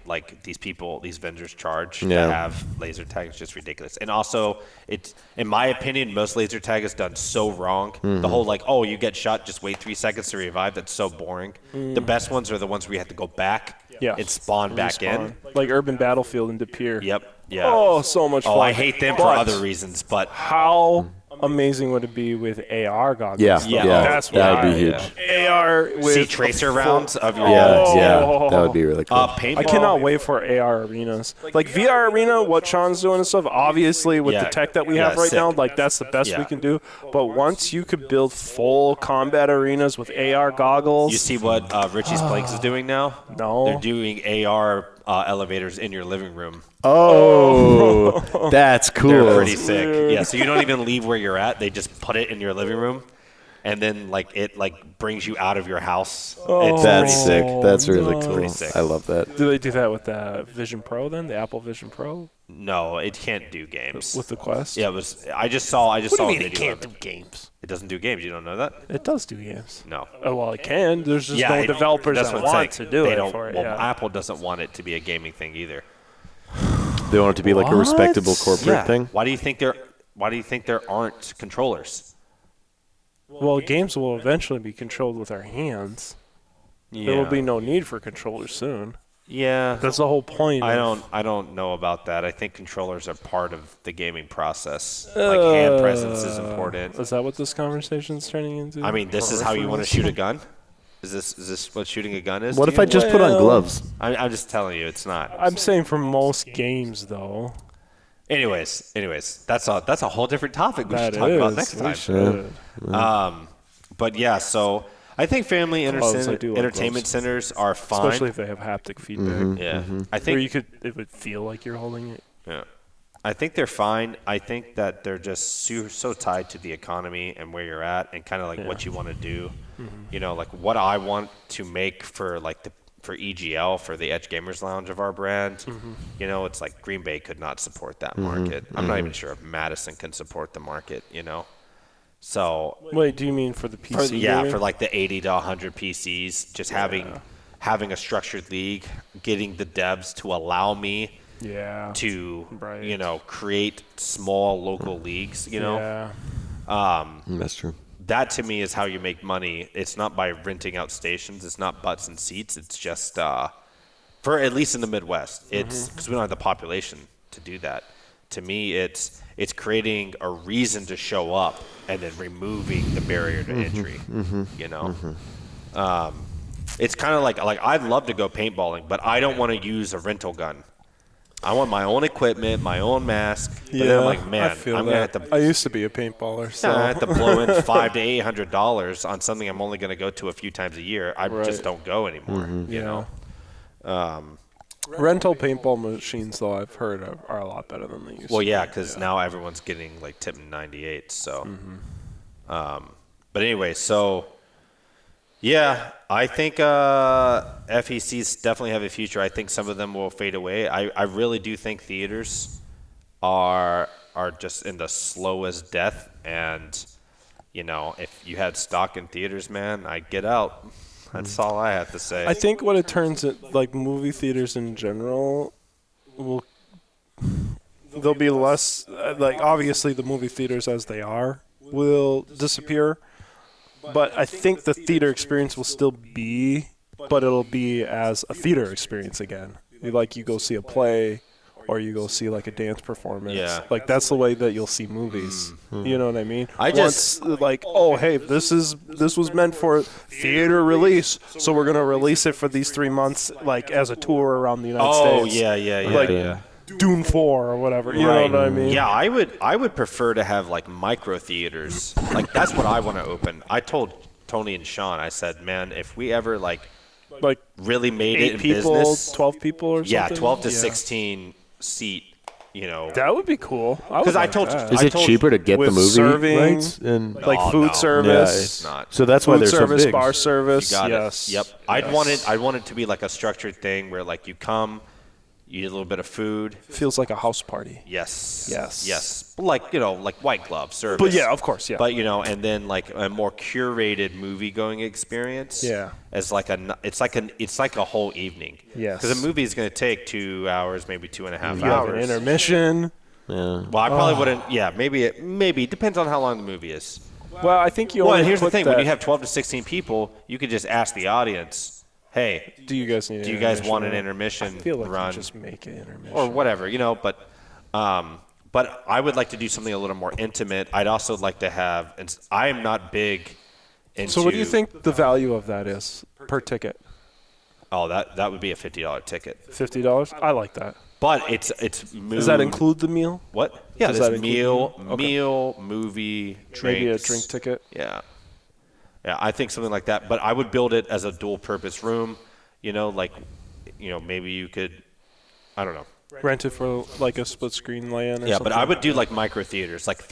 [SPEAKER 1] these vendors charge to
[SPEAKER 3] Yeah.
[SPEAKER 1] have laser tag is just ridiculous. And also, it's in my opinion, most laser tag is done so wrong.
[SPEAKER 3] Mm-hmm.
[SPEAKER 1] The whole you get shot, just wait 3 seconds to revive. That's so boring. The best ones are the ones where you have to go back
[SPEAKER 4] Yeah.
[SPEAKER 1] and spawn back in.
[SPEAKER 4] Like Urban Battlefield and De Pere.
[SPEAKER 1] Yep. Yeah.
[SPEAKER 4] Oh, so much fun.
[SPEAKER 1] Oh, I hate them for
[SPEAKER 4] But
[SPEAKER 1] other reasons, but
[SPEAKER 4] How amazing would it be with AR goggles?
[SPEAKER 3] Yeah,
[SPEAKER 1] Yeah,
[SPEAKER 4] That's what
[SPEAKER 3] that would be
[SPEAKER 4] I-
[SPEAKER 3] huge.
[SPEAKER 4] AR with
[SPEAKER 1] see tracer rounds of your
[SPEAKER 3] Yeah, that would be really cool.
[SPEAKER 1] paintball.
[SPEAKER 4] I cannot wait for AR arenas. Like VR arena, what Sean's doing and stuff, obviously with the
[SPEAKER 1] Yeah.
[SPEAKER 4] tech that we
[SPEAKER 1] Yeah,
[SPEAKER 4] have right
[SPEAKER 1] sick.
[SPEAKER 4] now, like that's the best we
[SPEAKER 1] Yeah.
[SPEAKER 4] can do. But once you could build full combat arenas with AR goggles,
[SPEAKER 1] You see what Richie's Planks is doing now?
[SPEAKER 4] No.
[SPEAKER 1] They're doing AR elevators in your living room.
[SPEAKER 3] Oh, that's cool.
[SPEAKER 1] They're pretty sick. Yeah, so you don't even leave where you're at. They just put it in your living room, and then it brings you out of your house. It's
[SPEAKER 3] That's
[SPEAKER 1] pretty
[SPEAKER 3] sick. That's really
[SPEAKER 4] no.
[SPEAKER 3] cool.
[SPEAKER 1] Pretty sick.
[SPEAKER 3] I love that.
[SPEAKER 4] do they do that with the Vision Pro then? The Apple Vision Pro
[SPEAKER 1] No, it can't do games.
[SPEAKER 4] with the Quest?
[SPEAKER 1] Yeah, it was. I just saw a video.
[SPEAKER 4] can't
[SPEAKER 1] of
[SPEAKER 4] do
[SPEAKER 1] it.
[SPEAKER 4] games?
[SPEAKER 1] It doesn't do games. You don't know that?
[SPEAKER 4] It does do games.
[SPEAKER 1] No.
[SPEAKER 4] Oh, well, it can. There's just no
[SPEAKER 1] it-
[SPEAKER 4] developers
[SPEAKER 1] that's
[SPEAKER 4] that
[SPEAKER 1] what I'm
[SPEAKER 4] want
[SPEAKER 1] saying.
[SPEAKER 4] to do
[SPEAKER 1] They
[SPEAKER 4] it
[SPEAKER 1] don't,
[SPEAKER 4] for it.
[SPEAKER 1] Well,
[SPEAKER 4] yeah.
[SPEAKER 1] Apple doesn't want it to be a gaming thing either.
[SPEAKER 3] They want it to be like a respectable corporate thing.
[SPEAKER 1] Why do you think there aren't controllers?
[SPEAKER 4] Well, games will eventually be controlled with our hands.
[SPEAKER 1] Yeah.
[SPEAKER 4] There will be no need for controllers soon.
[SPEAKER 1] Yeah.
[SPEAKER 4] That's the whole point.
[SPEAKER 1] I don't know about that. I think controllers are part of the gaming process. Like hand presence is important.
[SPEAKER 4] Is that what this conversation's turning into?
[SPEAKER 1] I mean, this is how you want to shoot a gun? Is this what shooting a gun is?
[SPEAKER 3] What
[SPEAKER 1] to
[SPEAKER 3] if
[SPEAKER 1] you?
[SPEAKER 3] I just put on
[SPEAKER 4] Well-
[SPEAKER 3] gloves?
[SPEAKER 1] I'm just telling you, it's not.
[SPEAKER 4] I'm saying for most games, though.
[SPEAKER 1] Anyways, that's a whole different topic we
[SPEAKER 4] That
[SPEAKER 1] should talk about
[SPEAKER 4] is.
[SPEAKER 1] next
[SPEAKER 4] We
[SPEAKER 1] time.
[SPEAKER 4] should.
[SPEAKER 1] But yeah, so I think family
[SPEAKER 4] Gloves, I do like
[SPEAKER 1] entertainment
[SPEAKER 4] gloves.
[SPEAKER 1] centers are fine.
[SPEAKER 4] Especially if they have haptic feedback.
[SPEAKER 1] Yeah, I
[SPEAKER 4] Or
[SPEAKER 1] think
[SPEAKER 4] it would feel like you're holding it.
[SPEAKER 1] yeah. I think they're fine. I think that they're just so tied to the economy and where you're at and kind of like what you want to do. You know, like what I want to make for for EGL, for the Edge Gamers Lounge of our brand. You know, it's like Green Bay could not support that market. I'm not even sure if Madison can support the market, you know. So
[SPEAKER 4] Wait, do you mean for the PC? gaming?
[SPEAKER 1] for like the 80 to 100 PCs, just having a structured league, getting the devs to allow me
[SPEAKER 4] Yeah.
[SPEAKER 1] to
[SPEAKER 4] Right.
[SPEAKER 1] create small local leagues,
[SPEAKER 4] Yeah.
[SPEAKER 3] That's true.
[SPEAKER 1] that to me is how you make money. It's not by renting out stations, it's not butts and seats, it's just for at least in the Midwest, it's because we don't have the population to do that. To me, it's creating a reason to show up and then removing the barrier to entry. You know, it's kind of like I'd love to go paintballing, but I don't want to use a rental gun. I want my own equipment, my own mask. But then I'm like, man,
[SPEAKER 4] I feel
[SPEAKER 1] I'm
[SPEAKER 4] that.
[SPEAKER 1] gonna have to.
[SPEAKER 4] I used to be a paintballer, so
[SPEAKER 1] I have to blow in $500 to $800 on something I'm only going to go to a few times a year. I just don't go anymore. You know.
[SPEAKER 4] rental paintball machines, though I've heard are a lot better than they used.
[SPEAKER 1] Well,
[SPEAKER 4] to
[SPEAKER 1] yeah,
[SPEAKER 4] be.
[SPEAKER 1] because now everyone's getting like Tippin 98. So, but anyway, so yeah, I think FECs definitely have a future. I think some of them will fade away. I really do think theaters are just in the slowest death. And you know, if you had stock in theaters, man, I'd get out. That's all I have to say.
[SPEAKER 4] I think what it turns it like movie theaters in general will
[SPEAKER 2] there'll be less, like, obviously the movie theaters as they are will disappear, but I think the theater experience will still be, but it'll be as a theater experience again. Like, you go see a play, or you go see, like, a dance performance.
[SPEAKER 1] Yeah.
[SPEAKER 2] Like, that's the way that you'll see movies. You know what I mean?
[SPEAKER 1] Once,
[SPEAKER 2] like, oh, hey, this was meant for theater release, so we're going to release it for these 3 months, like, as a tour around the United States.
[SPEAKER 1] Yeah.
[SPEAKER 2] Dune 4 or whatever. You know what I mean?
[SPEAKER 1] Yeah, I would prefer to have like micro theaters. Like that's what I want to open. I told Tony and Sean, I said, man, if we ever like really made it in
[SPEAKER 2] people,
[SPEAKER 1] business,
[SPEAKER 2] 12 people or something.
[SPEAKER 1] yeah, 12 to 16 seat. You know,
[SPEAKER 2] that would be cool.
[SPEAKER 1] Because I told
[SPEAKER 3] Is it cheaper to get the movie
[SPEAKER 2] serving,
[SPEAKER 3] rights and
[SPEAKER 2] like food service?
[SPEAKER 3] Yeah,
[SPEAKER 1] it's not.
[SPEAKER 3] So that's why
[SPEAKER 2] Food
[SPEAKER 3] there's
[SPEAKER 2] service,
[SPEAKER 3] so big.
[SPEAKER 2] bar service.
[SPEAKER 1] You got
[SPEAKER 2] yes.
[SPEAKER 1] it. Yep. I'd want it to be like a structured thing where like you come, you eat a little bit of food.
[SPEAKER 2] Feels like a house party.
[SPEAKER 1] Yes. Like, you know, like White Glove service.
[SPEAKER 2] But yeah, of course, yeah.
[SPEAKER 1] But, you know, and then like a more curated movie-going experience.
[SPEAKER 2] Yeah.
[SPEAKER 1] As like it's like a whole evening.
[SPEAKER 2] Yes.
[SPEAKER 1] Because a movie is going to take 2 hours, maybe 2.5
[SPEAKER 2] you have
[SPEAKER 1] hours.
[SPEAKER 2] an intermission.
[SPEAKER 3] Yeah.
[SPEAKER 1] Well, I probably wouldn't. Yeah, maybe it depends on how long the movie is.
[SPEAKER 2] Well, I think you
[SPEAKER 1] Well,
[SPEAKER 2] only
[SPEAKER 1] and here's the
[SPEAKER 2] put
[SPEAKER 1] thing:
[SPEAKER 2] that,
[SPEAKER 1] when you have 12 to 16 people, you could just ask the audience, "Hey,
[SPEAKER 2] do you guys need?
[SPEAKER 1] do you guys want an intermission
[SPEAKER 2] I feel like
[SPEAKER 1] run?"
[SPEAKER 2] you just make an intermission
[SPEAKER 1] or whatever, you know. But I would like to do something a little more intimate. I'd also like to have. And I am not big into.
[SPEAKER 2] So, what do you think the value of that is per ticket?
[SPEAKER 1] Oh, that would be a $50 ticket.
[SPEAKER 2] $50. I like that.
[SPEAKER 1] But it's
[SPEAKER 2] Does that include the meal?
[SPEAKER 1] What? Yeah,
[SPEAKER 2] Does
[SPEAKER 1] there's
[SPEAKER 2] that include
[SPEAKER 1] meal, movie, drinks.
[SPEAKER 2] Maybe a drink ticket.
[SPEAKER 1] Yeah, I think something like that. But I would build it as a dual-purpose room. You know, like, you know, maybe you could, I don't know.
[SPEAKER 2] Rent it for like a split screen lay-in or
[SPEAKER 1] Yeah,
[SPEAKER 2] something?
[SPEAKER 1] but I would do like micro theaters, like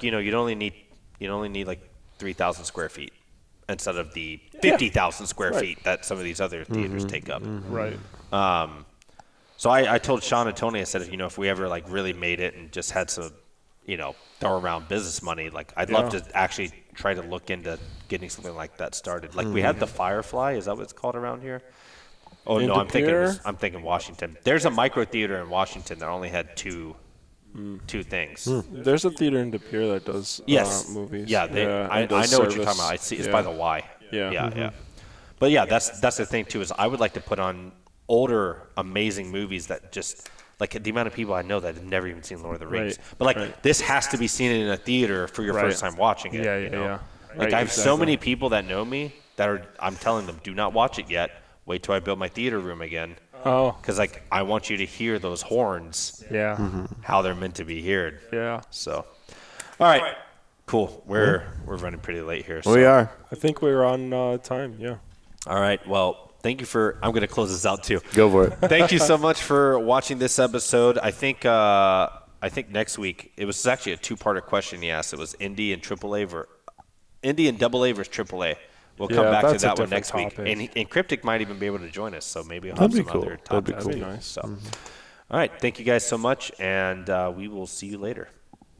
[SPEAKER 1] you'd only need like 3,000 square feet instead of the 50,000 square feet that some of these other theaters take up.
[SPEAKER 2] Right.
[SPEAKER 1] So I told Sean and Tony, I said, you know, if we ever like really made it and just had some, you know, throw around business money, like I'd love to actually try to look into getting something like that started. Like we had the Firefly, is that what it's called around here? Oh
[SPEAKER 2] In
[SPEAKER 1] no,
[SPEAKER 2] De
[SPEAKER 1] I'm thinking Washington. There's a micro theater in Washington that only had two things.
[SPEAKER 2] There's a theater in De Pere that does movies.
[SPEAKER 1] Yeah, I know what you're talking about. I see it's by the Y.
[SPEAKER 2] Yeah.
[SPEAKER 1] But yeah, that's the thing too, is I would like to put on older, amazing movies that just like the amount of people I know that have never even seen Lord of the Rings.
[SPEAKER 2] Right.
[SPEAKER 1] But like this has to be seen in a theater for your first time watching it.
[SPEAKER 2] Yeah.
[SPEAKER 1] Like I have so many people that know me that I'm telling them, do not watch it yet. Wait till I build my theater room again.
[SPEAKER 2] Oh.
[SPEAKER 1] Because like I want you to hear those horns.
[SPEAKER 2] Yeah.
[SPEAKER 1] How they're meant to be heard.
[SPEAKER 2] Yeah.
[SPEAKER 1] So, all right, cool. We're running pretty late here. So.
[SPEAKER 3] We are.
[SPEAKER 2] I think we're on time. Yeah.
[SPEAKER 1] All right. Well, thank you for. I'm going to close this out too.
[SPEAKER 3] Go for it.
[SPEAKER 1] Thank you so much for watching this episode. I think next week it was actually a two-parter question he asked. It was Indy and AA versus AAA. We'll come back to that one next week. And Cryptic might even be able to join us, so maybe we'll have some other topics.
[SPEAKER 2] That'd be nice.
[SPEAKER 1] So, all right, thank you guys so much, and we will see you later.